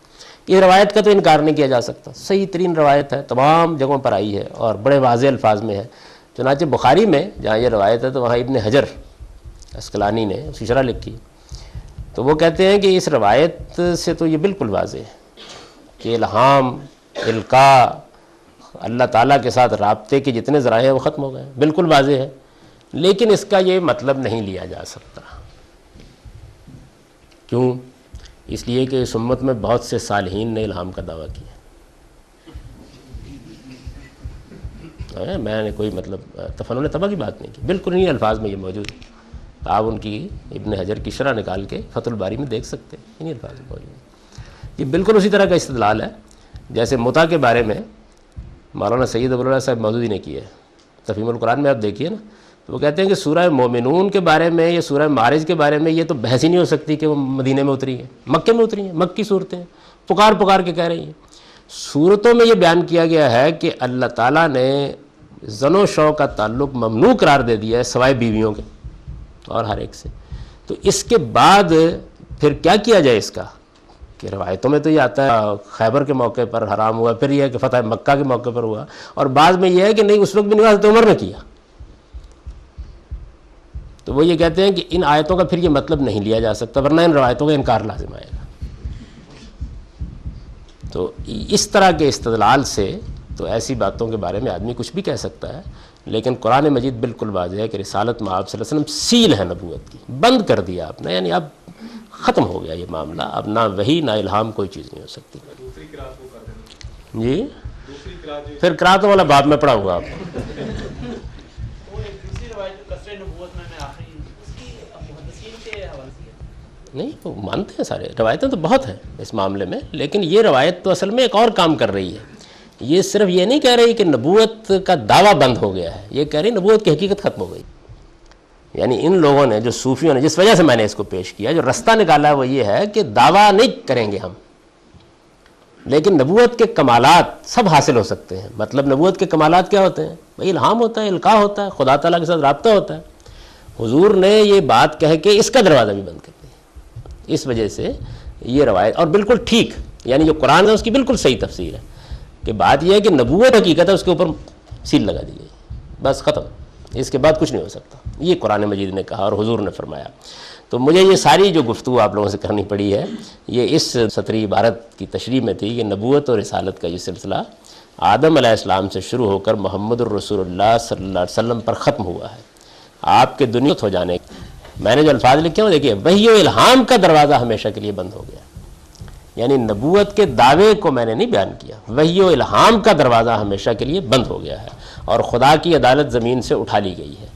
یہ روایت کا تو انکار نہیں کیا جا سکتا، صحیح ترین روایت ہے، تمام جگہوں پر آئی ہے اور بڑے واضح الفاظ میں ہے. چنانچہ بخاری میں جہاں یہ روایت ہے تو وہاں ابن حجر اسقلانی نے اس کی شرح لکھی، تو وہ کہتے ہیں کہ اس روایت سے تو یہ بالکل واضح ہے کہ الہام، القاء، اللہ تعالیٰ کے ساتھ رابطے کے جتنے ذرائع ہیں وہ ختم ہو گئے، بالکل واضح ہے. لیکن اس کا یہ مطلب نہیں لیا جا سکتا. کیوں؟ اس لیے کہ اس امت میں بہت سے صالحین نے الہام کا دعویٰ کیا. میں نے کوئی مطلب تفنن تباہ کی بات نہیں کی، بالکل انہی الفاظ میں یہ موجود ہے. آپ ان کی ابن حجر کی شرح نکال کے فتح الباری میں دیکھ سکتے ہیں، انہی الفاظ میں موجود ہے. یہ بالکل اسی طرح کا استدلال ہے جیسے متع کے بارے میں مولانا سید ابوالعلا صاحب مودودی نے کیا ہے. تفہیم القرآن میں آپ دیکھیے نا، تو وہ کہتے ہیں کہ سورہ مومنون کے بارے میں یا سورہ معارج کے بارے میں یہ تو بحث ہی نہیں ہو سکتی کہ وہ مدینے میں اتری ہیں، مکے میں اتری ہیں، مکی صورتیں پکار پکار کے کہہ رہی ہیں. صورتوں میں یہ بیان کیا گیا ہے کہ اللہ تعالیٰ نے زن و شو کا تعلق ممنوع قرار دے دیا ہے سوائے بیویوں کے اور ہر ایک سے. تو اس کے بعد پھر کیا کیا جائے اس کا کہ روایتوں میں تو یہ آتا ہے خیبر کے موقع پر حرام ہوا، پھر یہ ہے کہ فتح مکہ کے موقع پر ہوا، اور بعض میں یہ ہے کہ نہیں اس وقت بھی نہیں، حضرت عمر نے کیا. تو وہ یہ کہتے ہیں کہ ان آیتوں کا پھر یہ مطلب نہیں لیا جا سکتا، ورنہ ان روایتوں کا انکار لازم آئے گا. تو اس طرح کے استدلال سے تو ایسی باتوں کے بارے میں آدمی کچھ بھی کہہ سکتا ہے، لیکن قرآن مجید بالکل واضح ہے کہ رسالت میں آپ صلی اللہ علیہ وسلم سیل ہے نبوت کی، بند کر دیا آپ نے، یعنی اب ختم ہو گیا یہ معاملہ، اب نہ وحی نہ الہام کوئی چیز نہیں ہو سکتی۔ جی پھر قرأتوں والا باب میں پڑھاؤں گا آپ کو۔ نہیں وہ مانتے ہیں سارے، روایتیں تو بہت ہیں اس معاملے میں، لیکن یہ روایت تو اصل میں ایک اور کام کر رہی ہے۔ یہ صرف یہ نہیں کہہ رہی کہ نبوت کا دعویٰ بند ہو گیا ہے، یہ کہہ رہی نبوت کی حقیقت ختم ہو گئی۔ یعنی ان لوگوں نے، جو صوفیوں نے، جس وجہ سے میں نے اس کو پیش کیا، جو رستہ نکالا ہے وہ یہ ہے کہ دعویٰ نہیں کریں گے ہم، لیکن نبوت کے کمالات سب حاصل ہو سکتے ہیں۔ مطلب نبوت کے کمالات کیا ہوتے ہیں؟ بھئی الہام ہوتا ہے، القاء ہوتا ہے، خدا تعالیٰ کے ساتھ رابطہ ہوتا ہے۔ حضور نے یہ بات کہہ کے اس کا دروازہ بھی بند کر دیا۔ اس وجہ سے یہ روایت، اور بالکل ٹھیک، یعنی جو قرآن ہے اس کی بالکل صحیح تفسیر ہے کہ بات یہ ہے کہ نبوت حقیقت ہے، اس کے اوپر سیل لگا دی گئی، بس ختم، اس کے بعد کچھ نہیں ہو سکتا۔ یہ قرآن مجید نے کہا اور حضور نے فرمایا۔ تو مجھے یہ ساری جو گفتگو آپ لوگوں سے کرنی پڑی ہے، یہ اس سطری عبارت کی تشریح میں تھی کہ نبوت اور رسالت کا یہ سلسلہ آدم علیہ السلام سے شروع ہو کر محمد الرسول اللہ صلی اللہ علیہ وسلم پر ختم ہوا ہے۔ آپ کے دنیا ہو جانے، میں نے جو الفاظ لکھے ہیں وہ دیکھیے، وحی و الہام کا دروازہ ہمیشہ کے لیے بند ہو گیا، یعنی نبوت کے دعوے کو میں نے نہیں بیان کیا، وحی و الہام کا دروازہ ہمیشہ کے لیے بند ہو گیا ہے، اور خدا کی عدالت زمین سے اٹھا لی گئی ہے۔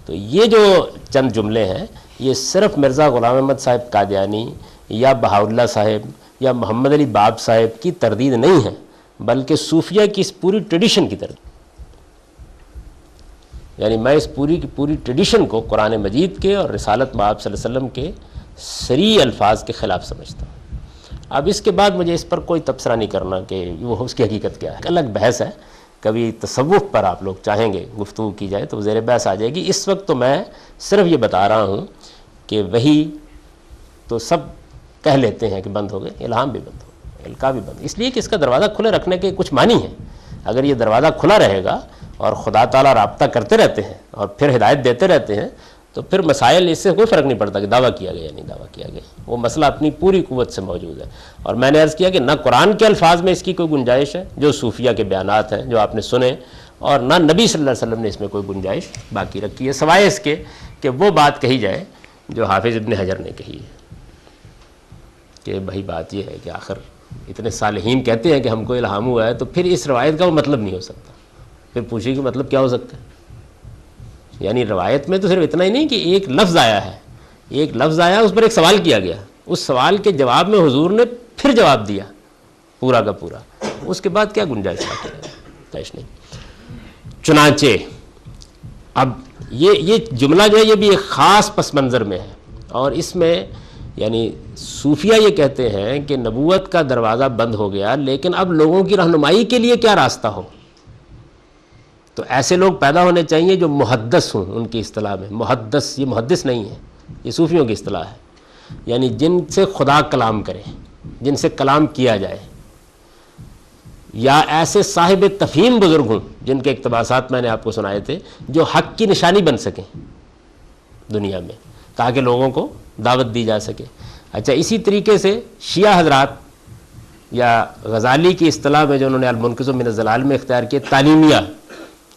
تو یہ جو چند جملے ہیں، یہ صرف مرزا غلام احمد صاحب قادیانی یا بہاءاللہ صاحب یا محمد علی باب صاحب کی تردید نہیں ہے، بلکہ صوفیہ کی اس پوری ٹریڈیشن کی تردید، یعنی میں اس پوری کی پوری ٹریڈیشن کو قرآن مجید کے اور رسالت میں آپ صلی اللہ علیہ وسلم کے صریح الفاظ کے خلاف سمجھتا ہوں۔ اب اس کے بعد مجھے اس پر کوئی تبصرہ نہیں کرنا کہ وہ اس کی حقیقت کیا ہے، الگ بحث ہے، کبھی تصوف پر آپ لوگ چاہیں گے گفتگو کی جائے تو زیر بحث آ جائے گی۔ اس وقت تو میں صرف یہ بتا رہا ہوں کہ وہی تو سب کہہ لیتے ہیں کہ بند ہو گئے، الہام بھی بند ہو گئے، القاء بھی بند، اس لیے کہ اس کا دروازہ کھلے رکھنے کے کچھ معنی ہیں۔ اگر یہ دروازہ کھلا رہے گا اور خدا تعالیٰ رابطہ کرتے رہتے ہیں اور پھر ہدایت دیتے رہتے ہیں، تو پھر مسائل، اس سے کوئی فرق نہیں پڑتا کہ دعویٰ کیا گیا یا نہیں دعویٰ کیا گیا، وہ مسئلہ اپنی پوری قوت سے موجود ہے۔ اور میں نے عرض کیا کہ نہ قرآن کے الفاظ میں اس کی کوئی گنجائش ہے، جو صوفیہ کے بیانات ہیں جو آپ نے سنے، اور نہ نبی صلی اللہ علیہ وسلم نے اس میں کوئی گنجائش باقی رکھی ہے، سوائے اس کے کہ وہ بات کہی جائے جو حافظ ابن حجر نے کہی ہے کہ بھائی بات یہ ہے کہ آخر اتنے صالحین کہتے ہیں کہ ہم کو الہام ہوا ہے، تو پھر اس روایت کا وہ مطلب نہیں ہو سکتا۔ پھر پوچھیے کہ مطلب کیا ہو سکتا ہے؟ یعنی روایت میں تو صرف اتنا ہی نہیں کہ ایک لفظ آیا ہے، ایک لفظ آیا، اس پر ایک سوال کیا گیا، اس سوال کے جواب میں حضور نے پھر جواب دیا پورا کا پورا، اس کے بعد کیا گنجائش نہیں۔ چنانچہ اب یہ جملہ جو ہے یہ بھی ایک خاص پس منظر میں ہے، اور اس میں یعنی صوفیہ یہ کہتے ہیں کہ نبوت کا دروازہ بند ہو گیا، لیکن اب لوگوں کی رہنمائی کے لیے کیا راستہ ہو؟ تو ایسے لوگ پیدا ہونے چاہیے جو محدث ہوں، ان کی اصطلاح میں محدث، یہ محدث نہیں ہے، یہ صوفیوں کی اصطلاح ہے، یعنی جن سے خدا کلام کرے، جن سے کلام کیا جائے، یا ایسے صاحب تفہیم بزرگ ہوں جن کے اقتباسات میں نے آپ کو سنائے تھے، جو حق کی نشانی بن سکیں دنیا میں، تاکہ لوگوں کو دعوت دی جا سکے۔ اچھا، اسی طریقے سے شیعہ حضرات یا غزالی کی اصطلاح میں جو انہوں نے المنقذ من الضلال میں اختیار کیے، تعلیمیہ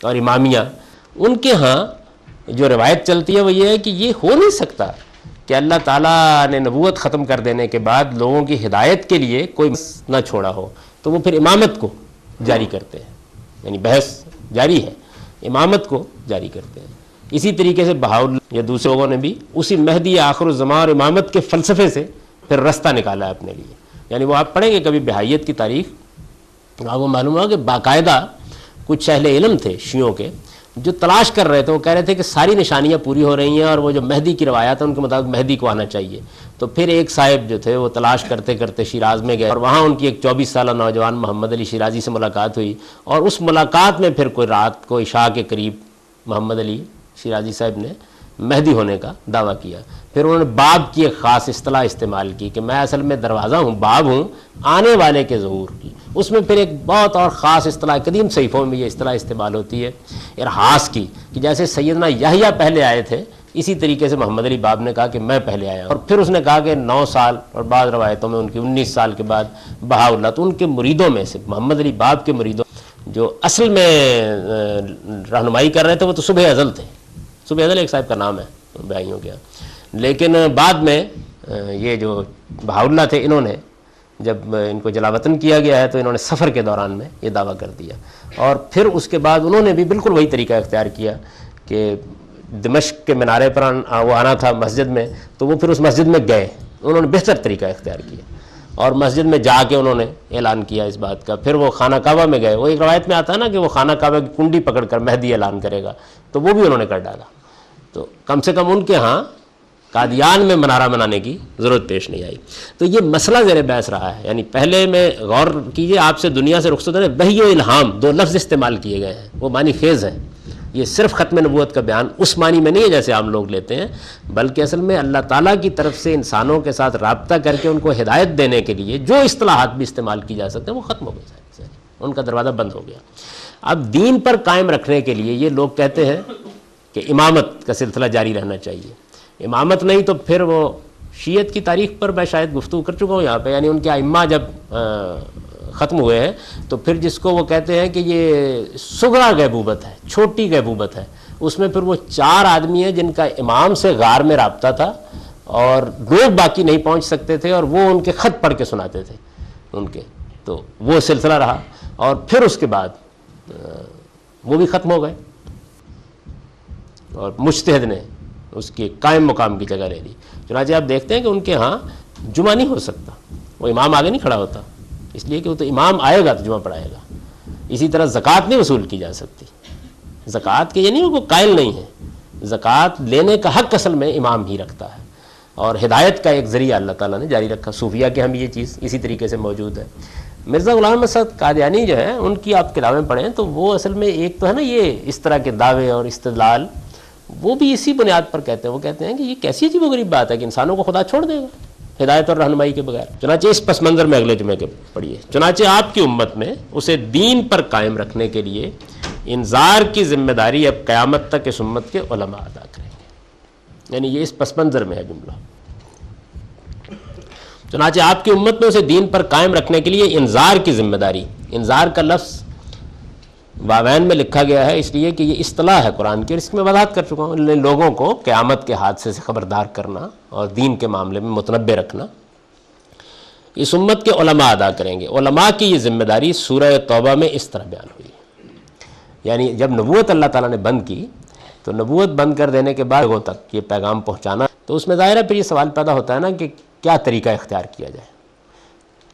اور امامیہ، ان کے ہاں جو روایت چلتی ہے وہ یہ ہے کہ یہ ہو نہیں سکتا کہ اللہ تعالیٰ نے نبوت ختم کر دینے کے بعد لوگوں کی ہدایت کے لیے کوئی نہ چھوڑا ہو، تو وہ پھر امامت کو جاری کرتے ہیں، یعنی بحث جاری ہے، امامت کو جاری کرتے ہیں۔ اسی طریقے سے بہاءاللہ یا دوسرے لوگوں نے بھی اسی مہدی آخر الزمان اور امامت کے فلسفے سے پھر رستہ نکالا ہے اپنے لیے۔ یعنی وہ آپ پڑھیں گے کبھی بہائیت کی تاریخ، آپ کو معلوم ہوگا کہ باقاعدہ کچھ اہل علم تھے شیعوں کے جو تلاش کر رہے تھے، وہ کہہ رہے تھے کہ ساری نشانیاں پوری ہو رہی ہیں اور وہ جو مہدی کی روایات ہیں ان کے مطابق مہدی کو آنا چاہیے۔ تو پھر ایک صاحب جو تھے وہ تلاش کرتے کرتے شیراز میں گئے، اور وہاں ان کی ایک 24 سالہ نوجوان محمد علی شیرازی سے ملاقات ہوئی، اور اس ملاقات میں پھر کوئی رات کو عشاء کے قریب محمد علی شیرازی صاحب نے مہدی ہونے کا دعویٰ کیا۔ پھر انہوں نے باب کی ایک خاص اصطلاح استعمال کی کہ میں اصل میں دروازہ ہوں، باب ہوں آنے والے کے ظہور کی۔ اس میں پھر ایک بہت اور خاص اصطلاح، قدیم صحیفوں میں یہ اصطلاح استعمال ہوتی ہے ارحاس کی، کہ جیسے سیدنا یحییٰ پہلے آئے تھے، اسی طریقے سے محمد علی باب نے کہا کہ میں پہلے آیا، اور پھر اس نے کہا کہ 9 سال اور بعض روایتوں میں ان کی 19 سال کے بعد بہاءاللہ، تو ان کے مریدوں میں سے محمد علی باب کے مریدوں جو اصل میں رہنمائی کر رہے تھے وہ تو صبح ازل تھے. صبح ازل ایک صاحب کا نام ہے بھائیوں کے. لیکن بعد میں یہ جو بہاؤاللہ تھے انہوں نے جب ان کو جلا وطن کیا گیا ہے تو انہوں نے سفر کے دوران میں یہ دعویٰ کر دیا, اور پھر اس کے بعد انہوں نے بھی بالکل وہی طریقہ اختیار کیا کہ دمشق کے منارے پر وہ آنا تھا مسجد میں, تو وہ پھر اس مسجد میں گئے, انہوں نے بہتر طریقہ اختیار کیا اور مسجد میں جا کے انہوں نے اعلان کیا اس بات کا. پھر وہ خانہ کعبہ میں گئے, وہ ایک روایت میں آتا ہے نا کہ وہ خانہ کعبہ کی کنڈی پکڑ کر مہدی اعلان کرے گا, تو وہ بھی انہوں نے کر ڈالا. تو کم سے کم ان کے ہاں قادیان میں منارہ بنانے کی ضرورت پیش نہیں آئی. تو یہ مسئلہ زیر بحث رہا ہے. یعنی پہلے میں غور کیجئے, آپ سے دنیا سے رخصت ہونے, وحی و الہام دو لفظ استعمال کیے گئے ہیں, وہ معنی خیز ہے. یہ صرف ختم نبوت کا بیان اس معنی میں نہیں ہے جیسے عام لوگ لیتے ہیں, بلکہ اصل میں اللہ تعالیٰ کی طرف سے انسانوں کے ساتھ رابطہ کر کے ان کو ہدایت دینے کے لیے جو اصطلاحات بھی استعمال کی جا سکتے ہیں وہ ختم ہو گئے, ان کا دروازہ بند ہو گیا. اب دین پر قائم رکھنے کے لیے یہ لوگ کہتے ہیں کہ امامت کا سلسلہ جاری رہنا چاہیے. امامت نہیں تو پھر وہ شیعت کی تاریخ پر میں شاید گفتگو کر چکا ہوں یہاں پہ. یعنی ان کے ائمہ جب ختم ہوئے ہیں تو پھر جس کو وہ کہتے ہیں کہ یہ صغرا غیبوبت ہے, چھوٹی غیبوبت ہے, اس میں پھر وہ 4 آدمی ہیں جن کا امام سے غار میں رابطہ تھا اور لوگ باقی نہیں پہنچ سکتے تھے, اور وہ ان کے خط پڑھ کے سناتے تھے ان کے. تو وہ سلسلہ رہا, اور پھر اس کے بعد وہ بھی ختم ہو گئے اور مجتہد نے اس کی قائم مقام کی جگہ لے لی. چنانچہ آپ دیکھتے ہیں کہ ان کے ہاں جمعہ نہیں ہو سکتا, وہ امام آگے نہیں کھڑا ہوتا, اس لیے کہ وہ تو امام آئے گا تو جمعہ پڑھائے گا. اسی طرح زکوٰۃ نہیں وصول کی جا سکتی. زکوٰۃ کے یہ نہیں وہ قائل نہیں ہے, زکوٰۃ لینے کا حق اصل میں امام ہی رکھتا ہے, اور ہدایت کا ایک ذریعہ اللہ تعالیٰ نے جاری رکھا. صوفیہ کے ہم یہ چیز اسی طریقے سے موجود ہے. مرزا غلام احمد سعد قادیانی جو ہے ان کی آپ کتابیں پڑھیں تو وہ اصل میں ایک تو ہے نا یہ اس طرح کے دعوے اور استدلال, وہ بھی اسی بنیاد پر کہتے ہیں. وہ کہتے ہیں کہ یہ کیسی عجیب و غریب بات ہے کہ انسانوں کو خدا چھوڑ دے گا ہدایت اور رہنمائی کے بغیر. چنانچہ اس پس منظر میں اگلے جمعے کے پڑھیے, چنانچہ آپ کی امت میں اسے دین پر قائم رکھنے کے لیے انذار کی ذمہ داری اب قیامت تک اس امت کے علماء ادا کریں گے. یعنی یہ اس پس منظر میں ہے جملہ. چنانچہ آپ کی امت میں اسے دین پر قائم رکھنے کے لیے انذار کی ذمہ داری, انذار کا لفظ واوین میں لکھا گیا ہے اس لیے کہ یہ اصطلاح ہے قرآن کی, اور اس میں وضاحت کر چکا ہوں. لوگوں کو قیامت کے حادثے سے خبردار کرنا اور دین کے معاملے میں متنبع رکھنا اس امت کے علماء ادا کریں گے. علماء کی یہ ذمہ داری سورہ توبہ میں اس طرح بیان ہوئی. یعنی جب نبوت اللہ تعالیٰ نے بند کی تو نبوت بند کر دینے کے بعد لوگوں تک یہ پیغام پہنچانا, تو اس میں ظاہر ہے پھر یہ سوال پیدا ہوتا ہے نا کہ کیا طریقہ اختیار کیا جائے.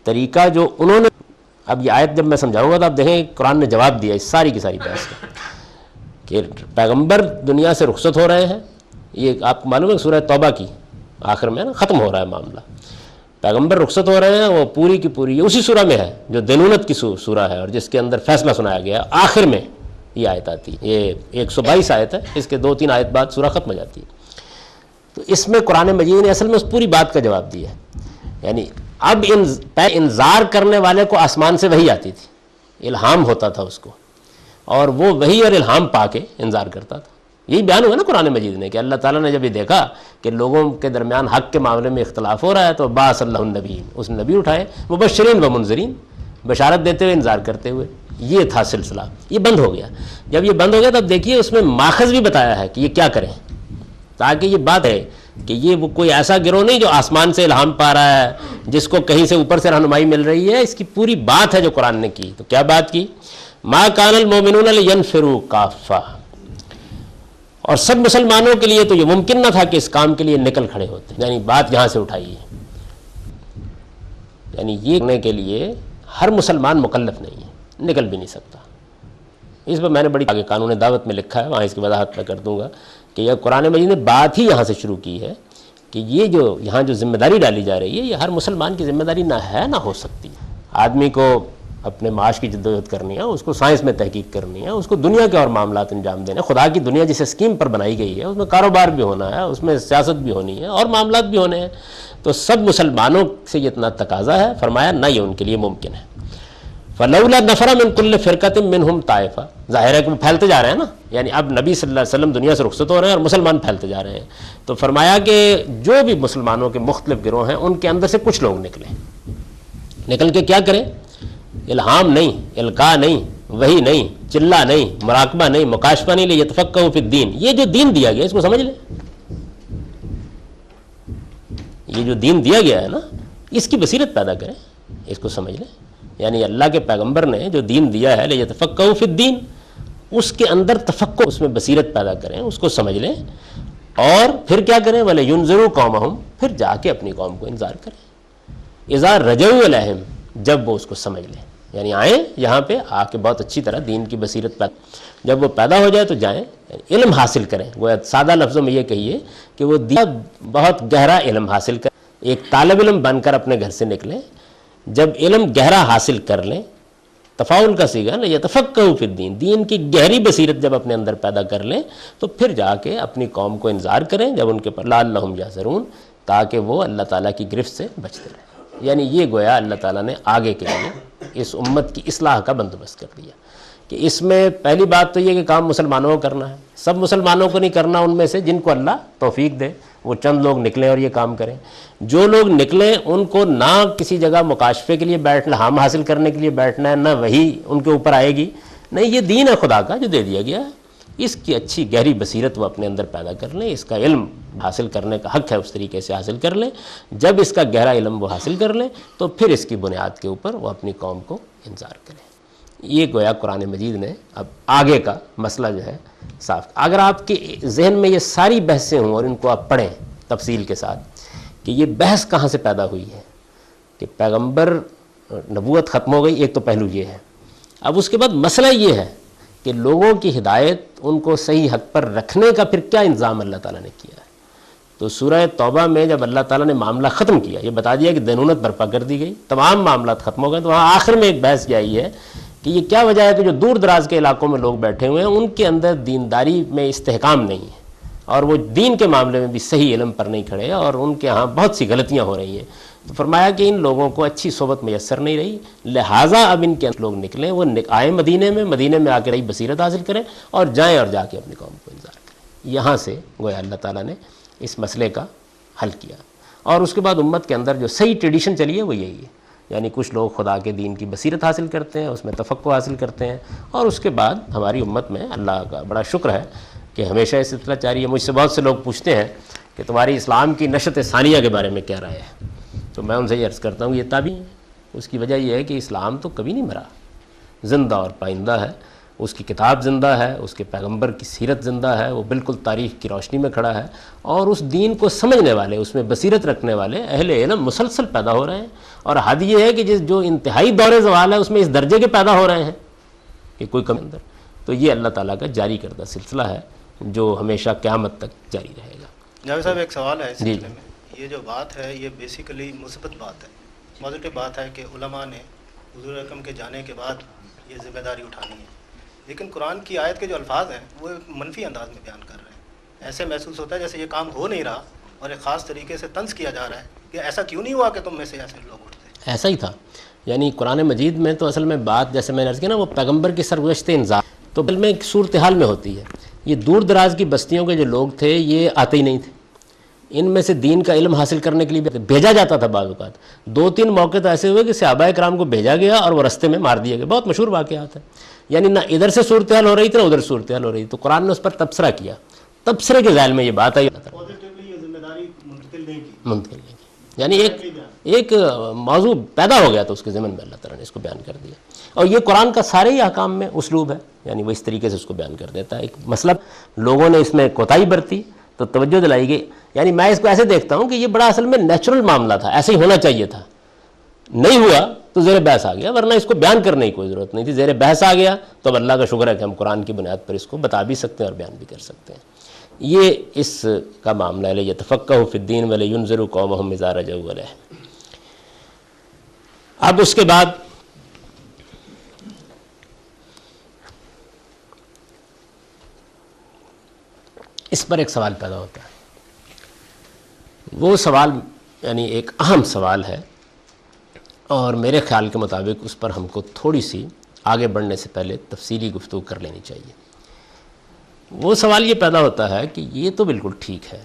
طریقہ جو انہوں نے, اب یہ آیت جب میں سمجھاؤں گا تو آپ دیکھیں قرآن نے جواب دیا اس ساری کی ساری بحث کا کہ پیغمبر دنیا سے رخصت ہو رہے ہیں. یہ آپ کو معلوم ہے سورہ توبہ کی آخر میں نا ختم ہو رہا ہے معاملہ. پیغمبر رخصت ہو رہے ہیں, وہ پوری کی پوری اسی سورہ میں ہے جو دینونت کی سورہ ہے اور جس کے اندر فیصلہ سنایا گیا. آخر میں یہ آیت آتی ہے, یہ 122 آیت ہے, اس کے 2-3 آیت بعد سورہ ختم ہو جاتی ہے. تو اس میں قرآن مجید نے اصل میں اس پوری بات کا جواب دیا ہے. یعنی اب انذار کرنے والے کو آسمان سے وحی آتی تھی, الہام ہوتا تھا اس کو, اور وہ وحی اور الہام پا کے انذار کرتا تھا. یہی بیان ہوا نا قرآن مجید نے کہ اللہ تعالیٰ نے جب یہ دیکھا کہ لوگوں کے درمیان حق کے معاملے میں اختلاف ہو رہا ہے تو بعث اللہ النبیین, اس نبی اٹھائے مبشرین و منذرین, بشارت دیتے ہوئے انذار کرتے ہوئے. یہ تھا سلسلہ, یہ بند ہو گیا. جب یہ بند ہو گیا تب دیکھیے اس میں ماخذ بھی بتایا ہے کہ یہ کیا کریں, تاکہ یہ بات ہے کہ یہ وہ کوئی ایسا گروہ نہیں جو آسمان سے الہام پا رہا ہے, جس کو کہیں سے اوپر سے رہنمائی مل رہی ہے. اس کی پوری بات ہے جو قرآن نے کی. تو کیا بات کی, ما کان المؤمنون لینفروا کافہ, اور سب مسلمانوں کے لیے تو یہ ممکن نہ تھا کہ اس کام کے لیے نکل کھڑے ہوتے. یعنی بات یہاں سے اٹھائی ہے, یعنی یہ کرنے کے لیے ہر مسلمان مکلف نہیں ہے, نکل بھی نہیں سکتا. اس پر میں نے بڑی آگے قانون دعوت میں لکھا ہے, وہاں اس کی وضاحت میں کر دوں گا کہ یہ قرآن مجید نے بات ہی یہاں سے شروع کی ہے کہ یہ جو یہاں جو ذمہ داری ڈالی جا رہی ہے یہ ہر مسلمان کی ذمہ داری نہ ہے نہ ہو سکتی. آدمی کو اپنے معاش کی جدوجہد کرنی ہے, اس کو سائنس میں تحقیق کرنی ہے, اس کو دنیا کے اور معاملات انجام دینے. خدا کی دنیا جس اسکیم پر بنائی گئی ہے اس میں کاروبار بھی ہونا ہے, اس میں سیاست بھی ہونی ہے اور معاملات بھی ہونے ہیں. تو سب مسلمانوں سے یہ اتنا تقاضا ہے, فرمایا نہ یہ ان کے لیے ممکن ہے. فلولا نفر من کل فرقۃ منہم طائفہ, ظاہر ہے کہ وہ پھیلتے جا رہے ہیں نا. یعنی اب نبی صلی اللہ علیہ وسلم دنیا سے رخصت ہو رہے ہیں اور مسلمان پھیلتے جا رہے ہیں. تو فرمایا کہ جو بھی مسلمانوں کے مختلف گروہ ہیں ان کے اندر سے کچھ لوگ نکلیں, نکل کے کیا کریں, الہام نہیں, القاء نہیں, وہی نہیں، چلا نہیں، مراقبہ نہیں، مکاشفہ نہیں، لیتفقہوا فی الدین، یہ جو دین دیا گیا اس کو سمجھ لیں. یہ جو دین دیا گیا ہے نا اس کی بصیرت پیدا کریں، اس کو سمجھ لیں. یعنی اللہ کے پیغمبر نے جو دین دیا ہے لیتفقہوا فی الدین، اس کے اندر تفقہ، اس میں بصیرت پیدا کریں، اس کو سمجھ لیں. اور پھر کیا کریں؟ وَلَيُنذِرُوا قَوْمَهُمْ، پھر جا کے اپنی قوم کو انذار کریں. اذا رجعوا الیہم، جب وہ اس کو سمجھ لیں، یعنی آئیں یہاں پہ آ کے بہت اچھی طرح دین کی بصیرت پیدا، جب وہ پیدا ہو جائے تو جائیں علم حاصل کریں. وہ سادہ لفظوں میں یہ کہیے کہ وہ بہت گہرا علم حاصل کریں، ایک طالب علم بن کر اپنے گھر سے نکلیں. جب علم گہرا حاصل کر لیں، تفاعل کا صیغہ نا، یتفقہوا فی الدین، دین کی گہری بصیرت جب اپنے اندر پیدا کر لیں تو پھر جا کے اپنی قوم کو انذار کریں جب ان کے پر لعلہم یحذرون، تاکہ وہ اللہ تعالیٰ کی گرفت سے بچتے رہیں. یعنی یہ گویا اللہ تعالیٰ نے آگے کے لیے اس امت کی اصلاح کا بندوبست کر دیا کہ اس میں پہلی بات تو یہ کہ کام مسلمانوں کو کرنا ہے. سب مسلمانوں کو نہیں کرنا، ان میں سے جن کو اللہ توفیق دے وہ چند لوگ نکلیں اور یہ کام کریں. جو لوگ نکلیں ان کو نہ کسی جگہ مکاشفے کے لیے بیٹھنا، ہم حاصل کرنے کے لیے بیٹھنا ہے، نہ وہی ان کے اوپر آئے گی. نہیں، یہ دین ہے خدا کا جو دے دیا گیا ہے، اس کی اچھی گہری بصیرت وہ اپنے اندر پیدا کر لیں. اس کا علم حاصل کرنے کا حق ہے، اس طریقے سے حاصل کر لیں. جب اس کا گہرا علم وہ حاصل کر لیں تو پھر اس کی بنیاد کے اوپر وہ اپنی قوم کو انذار کریں. یہ گویا قرآن مجید نے اب آگے کا مسئلہ جو ہے صاف. اگر آپ کے ذہن میں یہ ساری بحثیں ہوں اور ان کو آپ پڑھیں تفصیل کے ساتھ کہ یہ بحث کہاں سے پیدا ہوئی ہے کہ پیغمبر نبوت ختم ہو گئی، ایک تو پہلو یہ ہے. اب اس کے بعد مسئلہ یہ ہے کہ لوگوں کی ہدایت، ان کو صحیح حق پر رکھنے کا پھر کیا انظام اللہ تعالیٰ نے کیا ہے. تو سورہ توبہ میں جب اللہ تعالیٰ نے معاملہ ختم کیا، یہ بتا دیا کہ دینونت برپا کر دی گئی، تمام معاملات ختم ہو گئے، تو وہاں آخر میں ایک بحث یہ آئی ہے کہ یہ کیا وجہ ہے کہ جو دور دراز کے علاقوں میں لوگ بیٹھے ہوئے ہیں ان کے اندر دینداری میں استحکام نہیں ہے اور وہ دین کے معاملے میں بھی صحیح علم پر نہیں کھڑے اور ان کے ہاں بہت سی غلطیاں ہو رہی ہیں. تو فرمایا کہ ان لوگوں کو اچھی صحبت میسر نہیں رہی، لہٰذا اب ان کے لوگ نکلیں، وہ آئیں مدینے میں آ کے رہی بصیرت حاصل کریں اور جائیں اور جا کے اپنی قوم کو انذار کریں. یہاں سے گویا اللہ تعالیٰ نے اس مسئلے کا حل کیا. اور اس کے بعد امت کے اندر جو صحیح ٹریڈیشن چلی ہے وہ یہی ہے. یعنی کچھ لوگ خدا کے دین کی بصیرت حاصل کرتے ہیں، اس میں تفقہ حاصل کرتے ہیں، اور اس کے بعد ہماری امت میں اللہ کا بڑا شکر ہے کہ ہمیشہ یہ سلسلہ جاری ہے. مجھ سے بہت سے لوگ پوچھتے ہیں کہ تمہاری اسلام کی نشت ثانیہ کے بارے میں کیا رائے ہے. تو میں ان سے یہ عرض کرتا ہوں یہ تابعی ہے. اس کی وجہ یہ ہے کہ اسلام تو کبھی نہیں مرا، زندہ اور پائندہ ہے. اس کی کتاب زندہ ہے، اس کے پیغمبر کی سیرت زندہ ہے، وہ بالکل تاریخ کی روشنی میں کھڑا ہے. اور اس دین کو سمجھنے والے، اس میں بصیرت رکھنے والے اہل علم مسلسل پیدا ہو رہے ہیں. اور حد یہ ہے کہ جو انتہائی دور زوال ہے اس میں اس درجے کے پیدا ہو رہے ہیں کہ کوئی کم اندر. تو یہ اللہ تعالیٰ کا جاری کردہ سلسلہ ہے جو ہمیشہ قیامت تک جاری رہے گا. جاوید صاحب ایک سوال ہے اس سلسلے میں. یہ جو بات ہے یہ بیسیکلی مثبت بات ہے، پازیٹیو بات ہے کہ علماء نے حضور اکرم کے جانے کے بعد یہ ذمہ داری اٹھانی ہے. لیکن قرآن کی آیت کے جو الفاظ ہیں وہ منفی انداز میں بیان کر رہے ہیں. ایسے محسوس ہوتا ہے جیسے یہ کام ہو نہیں رہا اور ایک خاص طریقے سے طنز کیا جا رہا ہے کہ ایسا کیوں نہیں ہوا کہ تم میں سے ایسے لوگ اٹھتے. ایسا ہی تھا. یعنی قرآن مجید میں تو اصل میں بات جیسے میں نے عرض کیا نا، وہ پیغمبر کی سرگزشت انذار تو دل میں ایک صورتحال میں ہوتی ہے. یہ دور دراز کی بستیوں کے جو لوگ تھے یہ آتے ہی نہیں تھے. ان میں سے دین کا علم حاصل کرنے کے لیے بھیجا جاتا تھا. بعض اوقات 2-3 موقع تو ایسے ہوئے کہ صحابہ کرام کو بھیجا گیا اور وہ رستے میں مار دیے گئے. بہت مشہور واقعات ہیں. یعنی نہ ادھر سے صورتحال ہو رہی تھی نہ ادھر صورتحال ہو رہی تھی. تو قرآن نے اس پر تبصرہ کیا. تبصرے کے ذیل میں یہ بات آئی، منتقل نہیں کی. یعنی ایک موضوع پیدا ہو گیا تو اس کے ضمن میں اللہ تعالیٰ نے اس کو بیان کر دیا. اور یہ قرآن کا سارے ہی احکام میں اسلوب ہے. یعنی وہ اس طریقے سے اس کو بیان کر دیتا ہے. ایک مسئلہ لوگوں نے اس میں کوتاہی برتی تو توجہ دلائی گئی. یعنی میں اس کو ایسے دیکھتا ہوں کہ یہ بڑا اصل میں نیچرل معاملہ تھا، ایسے ہی ہونا چاہیے تھا. نہیں ہوا تو زیر بحث آ گیا، ورنہ اس کو بیان کرنے کی کوئی ضرورت نہیں تھی. زیر بحث آ گیا تو اب اللہ کا شکر ہے کہ ہم قرآن کی بنیاد پر اس کو بتا بھی سکتے ہیں اور بیان بھی کر سکتے ہیں. یہ اس کا معاملہ ہے. یتفقہوا فی الدین ولینذروا قومہم اذا رجعوا الیہ. اب اس کے بعد اس پر ایک سوال پیدا ہوتا ہے. وہ سوال یعنی ایک اہم سوال ہے اور میرے خیال کے مطابق اس پر ہم کو تھوڑی سی آگے بڑھنے سے پہلے تفصیلی گفتگو کر لینی چاہیے. وہ سوال یہ پیدا ہوتا ہے کہ یہ تو بالکل ٹھیک ہے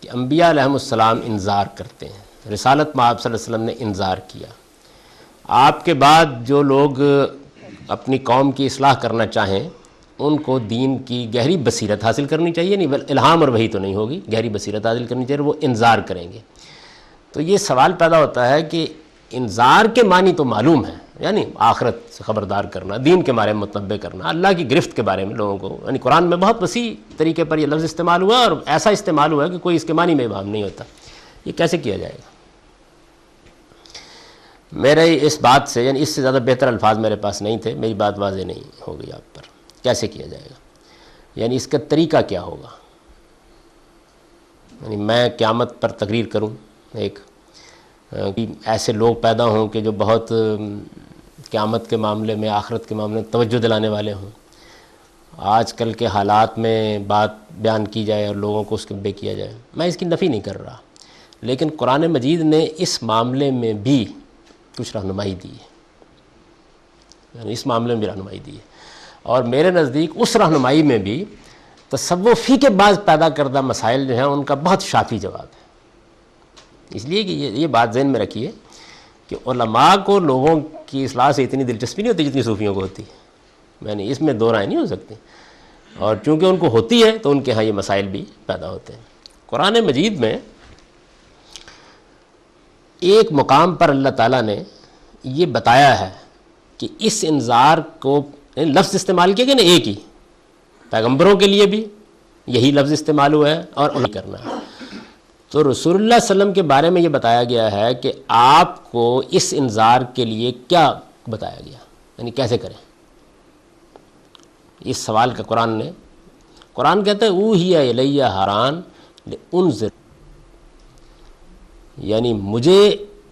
کہ انبیاء علیہم السلام انذار کرتے ہیں. رسالت میں آپ صلی اللہ علیہ وسلم نے انذار کیا. آپ کے بعد جو لوگ اپنی قوم کی اصلاح کرنا چاہیں ان کو دین کی گہری بصیرت حاصل کرنی چاہیے، نہیں الہام اور وحی تو نہیں ہوگی، گہری بصیرت حاصل کرنی چاہیے، وہ انذار کریں گے۔ تو یہ سوال پیدا ہوتا ہے کہ انذار کے معنی تو معلوم ہے، یعنی آخرت سے خبردار کرنا، دین کے بارے میں متنبع کرنا، اللہ کی گرفت کے بارے میں لوگوں کو، یعنی قرآن میں بہت وسیع طریقے پر یہ لفظ استعمال ہوا اور ایسا استعمال ہوا کہ کوئی اس کے معنی میں ابہام نہیں ہوتا۔ یہ کیسے کیا جائے گا؟ میرے اس بات سے، یعنی اس سے زیادہ بہتر الفاظ میرے پاس نہیں تھے، میری بات واضح نہیں ہو گئی آپ پر۔ کیسے کیا جائے گا؟ یعنی اس کا طریقہ کیا ہوگا؟ یعنی میں قیامت پر تقریر کروں، ایک ایسے لوگ پیدا ہوں کہ جو بہت قیامت کے معاملے میں، آخرت کے معاملے میں توجہ دلانے والے ہوں، آج کل کے حالات میں بات بیان کی جائے اور لوگوں کو اس کے بے کیا جائے، میں اس کی نفی نہیں کر رہا، لیکن قرآن مجید نے اس معاملے میں بھی کچھ رہنمائی دی ہے، یعنی اس معاملے میں بھی رہنمائی دی ہے، اور میرے نزدیک اس رہنمائی میں بھی تصوفی کے بعض پیدا کردہ مسائل جو ہیں ان کا بہت شافی جواب ہے۔ اس لیے کہ یہ بات ذہن میں رکھیے کہ علماء کو لوگوں کی اصلاح سے اتنی دلچسپی نہیں ہوتی جتنی صوفیوں کو ہوتی ہے، یعنی اس میں دو رائے نہیں ہو سکتی، اور چونکہ ان کو ہوتی ہے تو ان کے ہاں یہ مسائل بھی پیدا ہوتے ہیں۔ قرآن مجید میں ایک مقام پر اللہ تعالیٰ نے یہ بتایا ہے کہ اس انذار کو لفظ استعمال کیا گیا نا، ایک ہی، پیغمبروں کے لیے بھی یہی لفظ استعمال ہوا ہے اور انہیں کرنا ہے۔ تو رسول اللہ صلی اللہ علیہ وسلم کے بارے میں یہ بتایا گیا ہے کہ آپ کو اس انذار کے لیے کیا بتایا گیا، یعنی کیسے کریں۔ اس سوال کا قرآن کہتا ہے اوحی الیہ حران لانذر، یعنی مجھے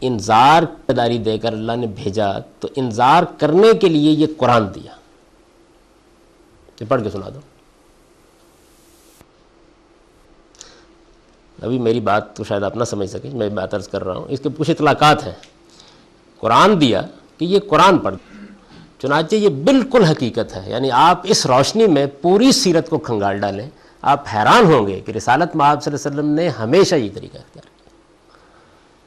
انذار داری دے کر اللہ نے بھیجا تو انذار کرنے کے لیے یہ قرآن دیا۔ یہ پڑھ کے سنا دو۔ ابھی میری بات تو شاید آپ نہ سمجھ سکیں، میں بات عرض کر رہا ہوں، اس کے کچھ اطلاقات ہیں۔ قرآن دیا کہ یہ قرآن پڑھ، چنانچہ یہ بالکل حقیقت ہے، یعنی آپ اس روشنی میں پوری سیرت کو کھنگال ڈالیں، آپ حیران ہوں گے کہ رسالت میں آپ صلی اللہ علیہ وسلم نے ہمیشہ یہ طریقہ اختیار کیا،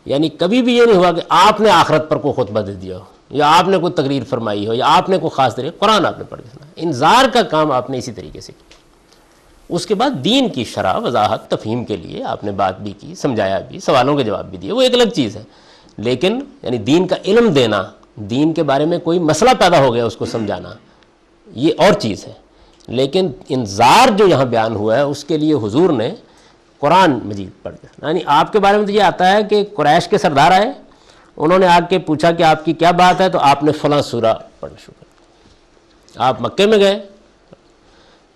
یعنی کبھی بھی یہ نہیں ہوا کہ آپ نے آخرت پر کوئی خطبہ دے دیا ہو، یا آپ نے کوئی تقریر فرمائی ہو، یا آپ نے کوئی خاص طریقہ، قرآن آپ نے پڑھ کے سنا۔ انذار کا کام آپ نے اسی طریقے سے کیا۔ اس کے بعد دین کی شرح، وضاحت، تفہیم کے لیے آپ نے بات بھی کی، سمجھایا بھی، سوالوں کے جواب بھی دیے، وہ ایک الگ چیز ہے، لیکن یعنی دین کا علم دینا، دین کے بارے میں کوئی مسئلہ پیدا ہو گیا اس کو سمجھانا، یہ اور چیز ہے۔ لیکن انذار جو یہاں بیان ہوا ہے اس کے لیے حضور نے قرآن مجید پڑھ کر، یعنی آپ کے بارے میں تو یہ آتا ہے کہ قریش کے سردار آئے، انہوں نے آ کے پوچھا کہ آپ کی کیا بات ہے، تو آپ نے فلاں سورہ پڑھنا شروع کر دیا۔ آپ مکے میں گئے،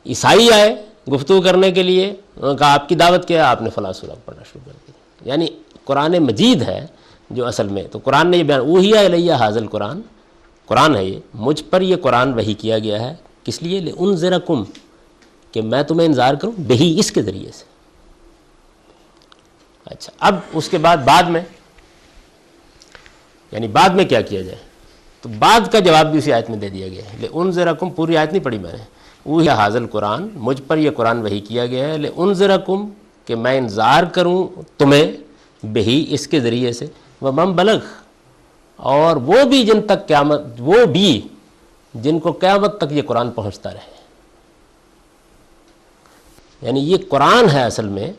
عیسائی آئے گفتگو کرنے کے لیے، انہوں نے کہا آپ کی دعوت کیا ہے، آپ نے فلاں سورہ پڑھنا شروع کر دیا۔ یعنی قرآن مجید ہے جو اصل میں، تو قرآن نے یہ بیان اوحی الیہ ھذا القرآن، قرآن ہے یہ، مجھ پر یہ قرآن وحی کیا گیا ہے، کس لیے؟ لانذرکم، کہ میں تمہیں انذار کروں، بہی، اس کے ذریعے سے۔ اچھا، اب اس کے بعد میں یعنی بعد میں کیا کیا جائے، تو بعد کا جواب بھی اسی آیت میں دے دیا گیا ہے۔ لانذرکم، پوری آیت نہیں پڑھی میں نے، اوحی ھذا القرآن، مجھ پر یہ قرآن وحی کیا گیا ہے، لانذرکم، کہ میں انذار کروں تمہیں، بہی، اس کے ذریعے سے، ومن بلغ، اور وہ بھی جن تک قیامت، وہ بھی جن کو قیامت تک یہ قرآن پہنچتا رہے۔ یعنی یہ قرآن ہے اصل میں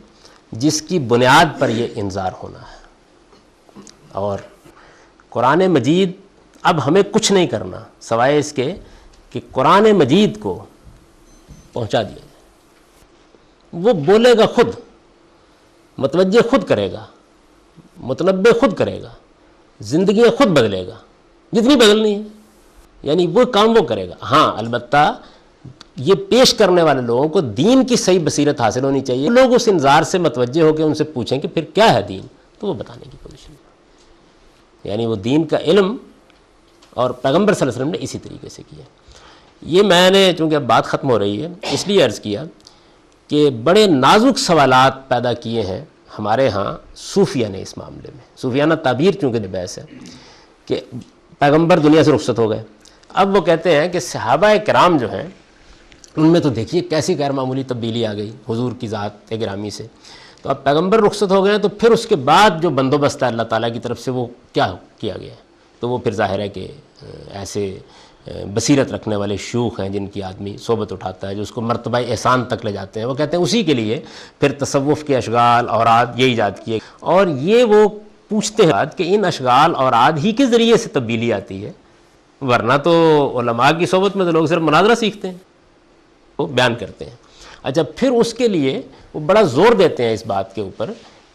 جس کی بنیاد پر یہ انذار ہونا ہے، اور قرآن مجید اب ہمیں کچھ نہیں کرنا سوائے اس کے کہ قرآن مجید کو پہنچا دیا جائے۔ وہ بولے گا خود، متوجہ خود کرے گا، متنبع خود کرے گا، زندگیاں خود بدلے گا جتنی بدلنی ہے، یعنی وہ کام وہ کرے گا۔ ہاں البتہ یہ پیش کرنے والے لوگوں کو دین کی صحیح بصیرت حاصل ہونی چاہیے، لوگ اس انذار سے متوجہ ہو کے ان سے پوچھیں کہ پھر کیا ہے دین، تو وہ بتانے کی کوشش کریں، یعنی وہ دین کا علم، اور پیغمبر صلی اللہ علیہ وسلم نے اسی طریقے سے کیا۔ یہ میں نے چونکہ اب بات ختم ہو رہی ہے اس لیے عرض کیا کہ بڑے نازک سوالات پیدا کیے ہیں ہمارے ہاں صوفیہ نے اس معاملے میں، صوفیانہ تعبیر چونکہ بحث ہے کہ پیغمبر دنیا سے رخصت ہو گئے، اب وہ کہتے ہیں کہ صحابہ کرام جو ہیں ان میں تو دیکھیے کیسی غیر معمولی تبدیلی آ گئی حضور کی ذات گرامی سے، تو اب پیغمبر رخصت ہو گئے تو پھر اس کے بعد جو بندوبست ہے اللہ تعالیٰ کی طرف سے وہ کیا کیا گیا ہے، تو وہ پھر ظاہر ہے کہ ایسے بصیرت رکھنے والے شیوخ ہیں جن کی آدمی صحبت اٹھاتا ہے، جو اس کو مرتبہ احسان تک لے جاتے ہیں، وہ کہتے ہیں اسی کے لیے پھر تصوف کے اشغال اوراد یہ ایجاد کیے، اور یہ وہ پوچھتے ہیں کہ ان اشغال اوراد ہی کے ذریعے سے تبدیلی آتی ہے، ورنہ تو علماء کی صحبت میں تو لوگ صرف مناظرہ سیکھتے ہیں، وہ بیان کرتے ہیں۔ اچھا، پھر اس کے لیے وہ بڑا زور دیتے ہیں اس بات کے اوپر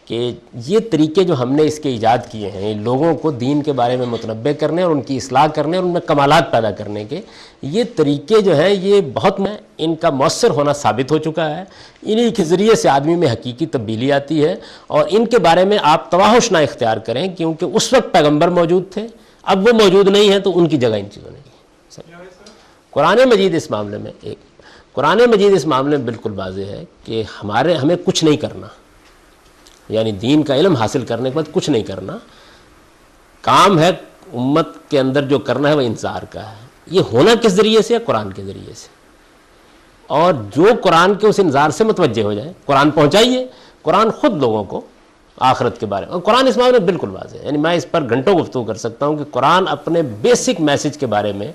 کہ یہ طریقے جو ہم نے اس کے ایجاد کیے ہیں لوگوں کو دین کے بارے میں متنبع کرنے اور ان کی اصلاح کرنے اور ان میں کمالات پیدا کرنے کے، یہ طریقے جو ہیں یہ بہت ان کا مؤثر ہونا ثابت ہو چکا ہے، انہی کے ذریعے سے آدمی میں حقیقی تبدیلی آتی ہے، اور ان کے بارے میں آپ توحش نہ اختیار کریں، کیونکہ اس وقت پیغمبر موجود تھے، اب وہ موجود نہیں ہیں تو ان کی جگہ ان چیزوں نے کی۔ قرآن مجید اس معاملے میں قرآن مجید اس معاملے میں بالکل واضح ہے کہ ہمیں کچھ نہیں کرنا، یعنی دین کا علم حاصل کرنے کے بعد کچھ نہیں کرنا، کام ہے امت کے اندر جو کرنا ہے وہ انذار کا ہے۔ یہ ہونا کس ذریعے سے ہے؟ قرآن کے ذریعے سے، اور جو قرآن کے اس انذار سے متوجہ ہو جائے، قرآن پہنچائیے، قرآن خود لوگوں کو آخرت کے بارے میں، اور قرآن اس معاملے میں بالکل واضح ہے، یعنی میں اس پر گھنٹوں گفتگو کر سکتا ہوں کہ قرآن اپنے بیسک میسج کے بارے میں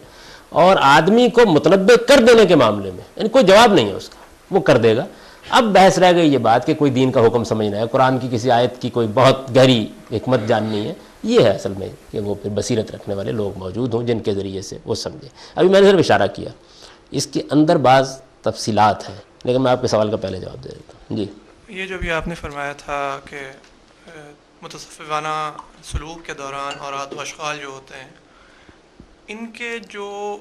اور آدمی کو متنبع کر دینے کے معاملے میں، یعنی کوئی جواب نہیں ہے اس کا، وہ کر دے گا۔ اب بحث رہ گئی یہ بات کہ کوئی دین کا حکم سمجھنا ہے، قرآن کی کسی آیت کی کوئی بہت گہری حکمت جاننی ہے، یہ ہے اصل میں کہ وہ پھر بصیرت رکھنے والے لوگ موجود ہوں جن کے ذریعے سے وہ سمجھے۔ ابھی میں نے صرف اشارہ کیا، اس کے اندر بعض تفصیلات ہیں، لیکن میں آپ کے سوال کا پہلے جواب دے دیتا ہوں۔ جی، یہ جو بھی آپ نے فرمایا تھا کہ متصوفانہ سلوک کے دوران اوراد و اشغال جو ہوتے ہیں، ان کے جو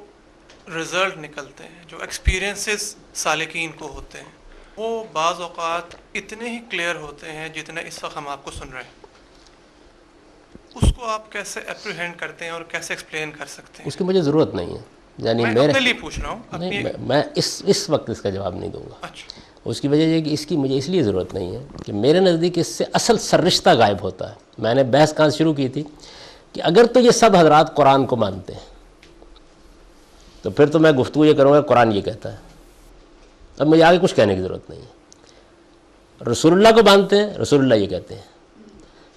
رزلٹ نکلتے ہیں، جو ایکسپیرینسز سالکین کو ہوتے ہیں، وہ بعض اوقات اتنے ہی کلیئر ہوتے ہیں جتنے اس وقت ہم آپ کو سن رہے ہیں۔ اس کو آپ کیسے اپریہینڈ کرتے ہیں اور کیسے ایکسپلین کر سکتے ہیں؟ اس کی مجھے ضرورت نہیں ہے، یعنی میں اپنے لیے پوچھ رہا ہوں، نہیں، میں اس وقت اس کا جواب نہیں دوں گا۔ اچھا، اس کی وجہ یہ کہ اس کی مجھے اس لیے ضرورت نہیں ہے کہ میرے نزدیک اس سے اصل سررشتہ غائب ہوتا ہے۔ میں نے بحث کہاں شروع کی تھی کہ اگر تو یہ سب حضرات قرآن کو مانتے ہیں تو پھر تو میں گفتگو یہ کروں گا قرآن یہ کہتا ہے، اب مجھے آگے کچھ کہنے کی ضرورت نہیں ہے۔ رسول اللہ کو مانتے ہیں، رسول اللہ یہ کہتے ہیں،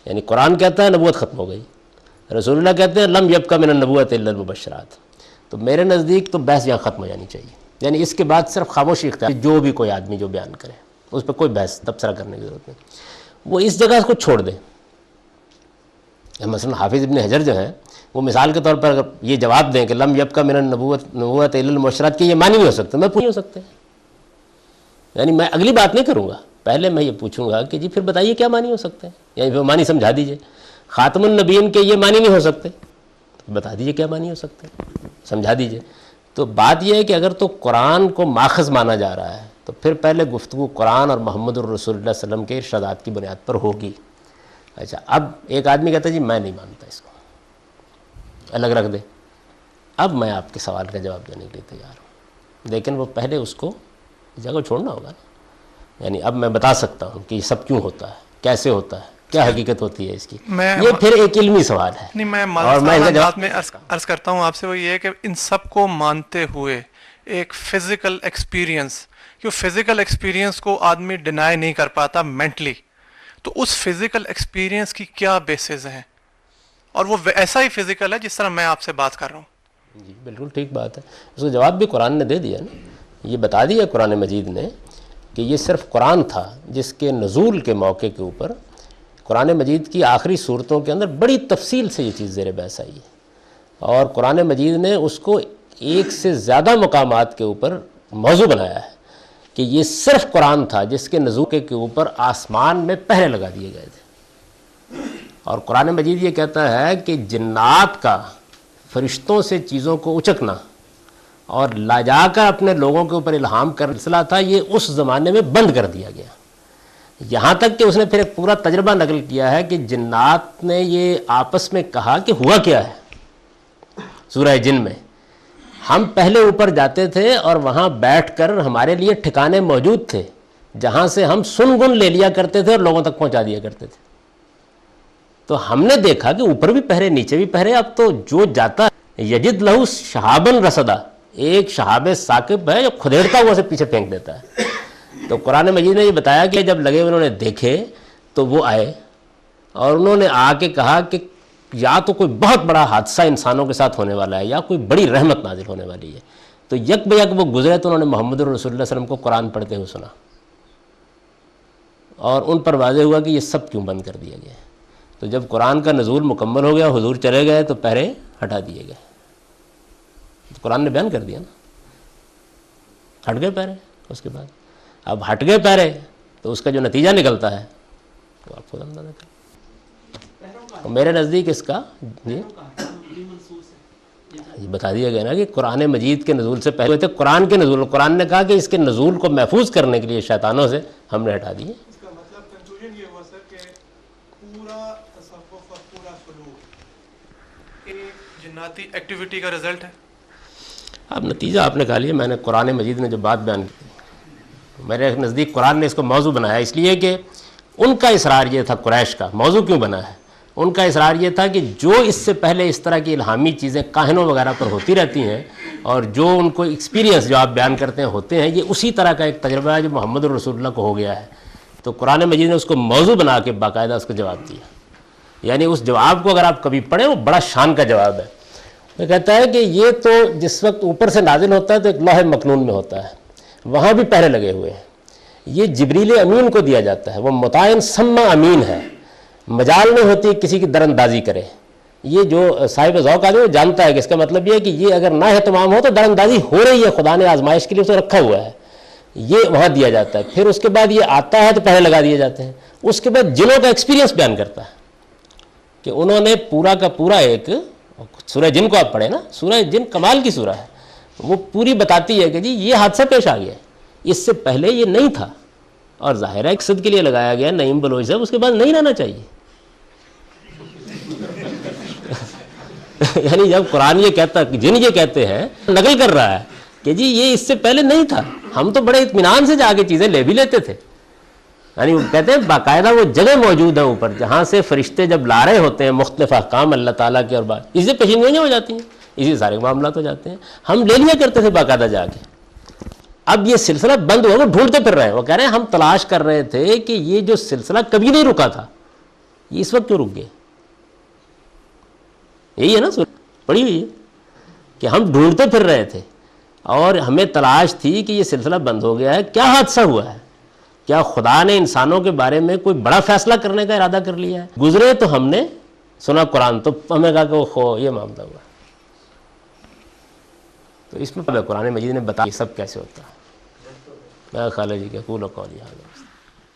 یعنی قرآن کہتا ہے نبوت ختم ہو گئی، رسول اللہ کہتے ہیں لم یبق من النبوۃ الا المبشرات، تو میرے نزدیک تو بحث یہاں ختم ہو جانی چاہیے، یعنی اس کے بعد صرف خاموشی اختیار، جو بھی کوئی آدمی جو بیان کرے اس پہ کوئی بحث تبصرہ کرنے کی ضرورت نہیں، وہ اس جگہ کو چھوڑ دے۔ مثلا حافظ ابن حجر جو ہیں وہ مثال کے طور پر اگر یہ جواب دیں کہ لم یبق من النبوۃ الا المبشرات، کہ یہ معنی نہیں ہو سکتا، میں پوچھ سکتے ہیں، یعنی میں اگلی بات نہیں کروں گا، پہلے میں یہ پوچھوں گا کہ جی پھر بتائیے کیا معنی ہو سکتے ہیں، یعنی پھر معنی سمجھا دیجئے۔ خاتم النبیین کے یہ معنی نہیں ہو سکتے، بتا دیجئے کیا معنی ہو سکتے ہیں، سمجھا دیجئے۔ تو بات یہ ہے کہ اگر تو قرآن کو ماخذ مانا جا رہا ہے تو پھر پہلے گفتگو قرآن اور محمد الرسول اللہ صلی اللہ علیہ وسلم کے ارشادات کی بنیاد پر ہوگی۔ اچھا، اب ایک آدمی کہتا ہے جی میں نہیں مانتا، اس کو الگ رکھ دے، اب میں آپ کے سوال کا جواب دینے کے لیے تیار ہوں، لیکن وہ پہلے اس کو جگہ چھوڑنا ہوگا نا، یعنی اب میں بتا سکتا ہوں کہ یہ سب کیوں ہوتا ہے، کیسے ہوتا ہے، کیا حقیقت ہوتی ہے اس کی، یہ پھر ایک علمی سوال ہے۔ نہیں، میں بات میں عرض کرتا ہوں آپ سے، وہ یہ ہے کہ ان سب کو مانتے ہوئے ایک فزیکل ایکسپیرینس، کہ فزیکل ایکسپیرینس کو آدمی ڈینائی نہیں کر پاتا مینٹلی، تو اس فزیکل ایکسپیرینس کی کیا بیسز ہیں، اور وہ ایسا ہی فزیکل ہے جس طرح میں آپ سے بات کر رہا ہوں؟ جی بالکل ٹھیک بات ہے، اس کا جواب بھی قرآن نے دے دیا نا، یہ بتا دیا قرآن مجید نے کہ یہ صرف قرآن تھا جس کے نزول کے موقع کے اوپر قرآن مجید کی آخری صورتوں کے اندر بڑی تفصیل سے یہ چیز زیر بحث آئی ہے، اور قرآن مجید نے اس کو ایک سے زیادہ مقامات کے اوپر موضوع بنایا ہے کہ یہ صرف قرآن تھا جس کے نزول کے اوپر آسمان میں پہرے لگا دیے گئے تھے، اور قرآن مجید یہ کہتا ہے کہ جنات کا فرشتوں سے چیزوں کو اچکنا اور لاجا کر اپنے لوگوں کے اوپر الہام کا سلسلہ تھا، یہ اس زمانے میں بند کر دیا گیا، یہاں تک کہ اس نے پھر ایک پورا تجربہ نقل کیا ہے کہ جنات نے یہ آپس میں کہا کہ ہوا کیا ہے۔ سورہ جن میں ہم پہلے اوپر جاتے تھے اور وہاں بیٹھ کر ہمارے لیے ٹھکانے موجود تھے جہاں سے ہم سن گن لے لیا کرتے تھے اور لوگوں تک پہنچا دیا کرتے تھے، تو ہم نے دیکھا کہ اوپر بھی پہرے نیچے بھی پہرے، اب تو جو جاتا یجد لہو شہابن رصدا، ایک شہاب ثاقب ہے جو کھدیڑتا ہوا سے پیچھے پھینک دیتا ہے۔ تو قرآن مجید نے یہ بتایا کہ جب لگے انہوں نے دیکھے تو وہ آئے اور انہوں نے آ کے کہا کہ یا تو کوئی بہت بڑا حادثہ انسانوں کے ساتھ ہونے والا ہے یا کوئی بڑی رحمت نازل ہونے والی ہے، تو یک بیک وہ گزرے تو انہوں نے محمد رسول اللہ صلی اللہ علیہ وسلم کو قرآن پڑھتے ہوئے سنا، اور ان پر واضح ہوا کہ یہ سب کیوں بند کر دیا گیا ہے۔ تو جب قرآن کا نزول مکمل ہو گیا، حضور چلے گئے تو پہرے ہٹا دیے گئے، تو قرآن نے بیان کر دیا نا، ہٹ گئے پہرے۔ اس کے بعد اب ہٹ گئے پہرے تو اس کا جو نتیجہ نکلتا ہے تو آپ خود اندازہ کریں۔ میرے نزدیک اس کا جی یہ بتا دیا گیا نا کہ قرآن مجید کے نزول سے پہلے تھے قرآن کے نزول، قرآن نے کہا کہ اس کے نزول کو محفوظ کرنے کے لیے شیطانوں سے ہم نے ہٹا دیے۔ اس کا مطلب کنکلوژن یہ ہوا سر کہ پورا تصوف اور پورا سلوک ایک جناتی ایکٹیویٹی کا رزلٹ ہے۔ اب نتیجہ آپ نے کہا لیا، میں نے قرآن مجید نے جو بات بیان کی میرے نزدیک قرآن نے اس کو موضوع بنایا اس لیے کہ ان کا اصرار یہ تھا، قریش کا موضوع کیوں بنا ہے، ان کا اصرار یہ تھا کہ جو اس سے پہلے اس طرح کی الہامی چیزیں کاہنوں وغیرہ پر ہوتی رہتی ہیں اور جو ان کو ایکسپیرینس جو آپ بیان کرتے ہیں ہوتے ہیں، یہ اسی طرح کا ایک تجربہ ہے جو محمد رسول اللہ کو ہو گیا ہے۔ تو قرآن مجید نے اس کو موضوع بنا کے باقاعدہ اس کو جواب دیا، یعنی اس جواب کو اگر آپ کبھی پڑھیں وہ بڑا شان کا جواب ہے۔ وہ کہتا ہے کہ یہ تو جس وقت اوپر سے نازل ہوتا ہے تو ایک لوح مکنون میں ہوتا ہے، وہاں بھی پہرے لگے ہوئے ہیں، یہ جبریل امین کو دیا جاتا ہے، وہ مطاعن سما امین ہے، مجال نہیں ہوتی کسی کی دراندازی کرے۔ یہ جو صاحب ذوق آدمی وہ جانتا ہے کہ اس کا مطلب یہ ہے کہ یہ اگر نہ اہتمام ہو تو دراندازی ہو رہی ہے، خدا نے آزمائش کے لیے اسے رکھا ہوا ہے، یہ وہاں دیا جاتا ہے۔ پھر اس کے بعد یہ آتا ہے تو پہرے لگا دیے جاتے ہیں۔ اس کے بعد جنوں کا ایکسپیرینس بیان کرتا ہے کہ انہوں نے پورا کا پورا ایک سورہ جن کو آپ پڑھیں نا، سورہ جن کمال کی سورہ ہے، وہ پوری بتاتی ہے کہ جی یہ حادثہ پیش آ گیا، اس سے پہلے یہ نہیں تھا، اور ظاہر ہے مقصد کے لیے لگایا گیا نعیم بلوچ صاحب، اس کے بعد نہیں رہنا چاہیے۔ یعنی جب قرآن یہ کہتا، جن یہ کہتے ہیں، نقل کر رہا ہے کہ جی یہ اس سے پہلے نہیں تھا، ہم تو بڑے اطمینان سے جا کے چیزیں لے بھی لیتے تھے۔ یعنی وہ کہتے ہیں باقاعدہ وہ جگہ موجود ہے اوپر جہاں سے فرشتے جب لا رہے ہوتے ہیں مختلف احکام اللہ تعالیٰ کے، اور بات اس سے پیشینگوئیاں ہو جاتی ہیں، اسی سارے معاملات ہو جاتے ہیں، ہم لے لیا کرتے تھے باقاعدہ جا کے۔ اب یہ سلسلہ بند ہوا، وہ ڈھونڈتے پھر رہے ہیں، وہ کہہ رہے ہیں ہم تلاش کر رہے تھے کہ یہ جو سلسلہ کبھی نہیں رکا تھا یہ اس وقت کیوں رک گیا۔ یہی ہے نا پڑھی ہوئی ہے کہ ہم ڈھونڈتے پھر رہے تھے اور ہمیں تلاش تھی کہ یہ سلسلہ بند ہو گیا ہے، کیا حادثہ ہوا ہے، کیا خدا نے انسانوں کے بارے میں کوئی بڑا فیصلہ کرنے کا ارادہ کر لیا ہے۔ گزرے تو ہم نے سنا قرآن تو ہمیں کہا کہ وہ یہ معاملہ ہوا۔ تو اس میں قرآن مجید نے بتایا یہ سب کیسے ہوتا ہے۔ میں خالد جی کے قول و قولی حاضر۔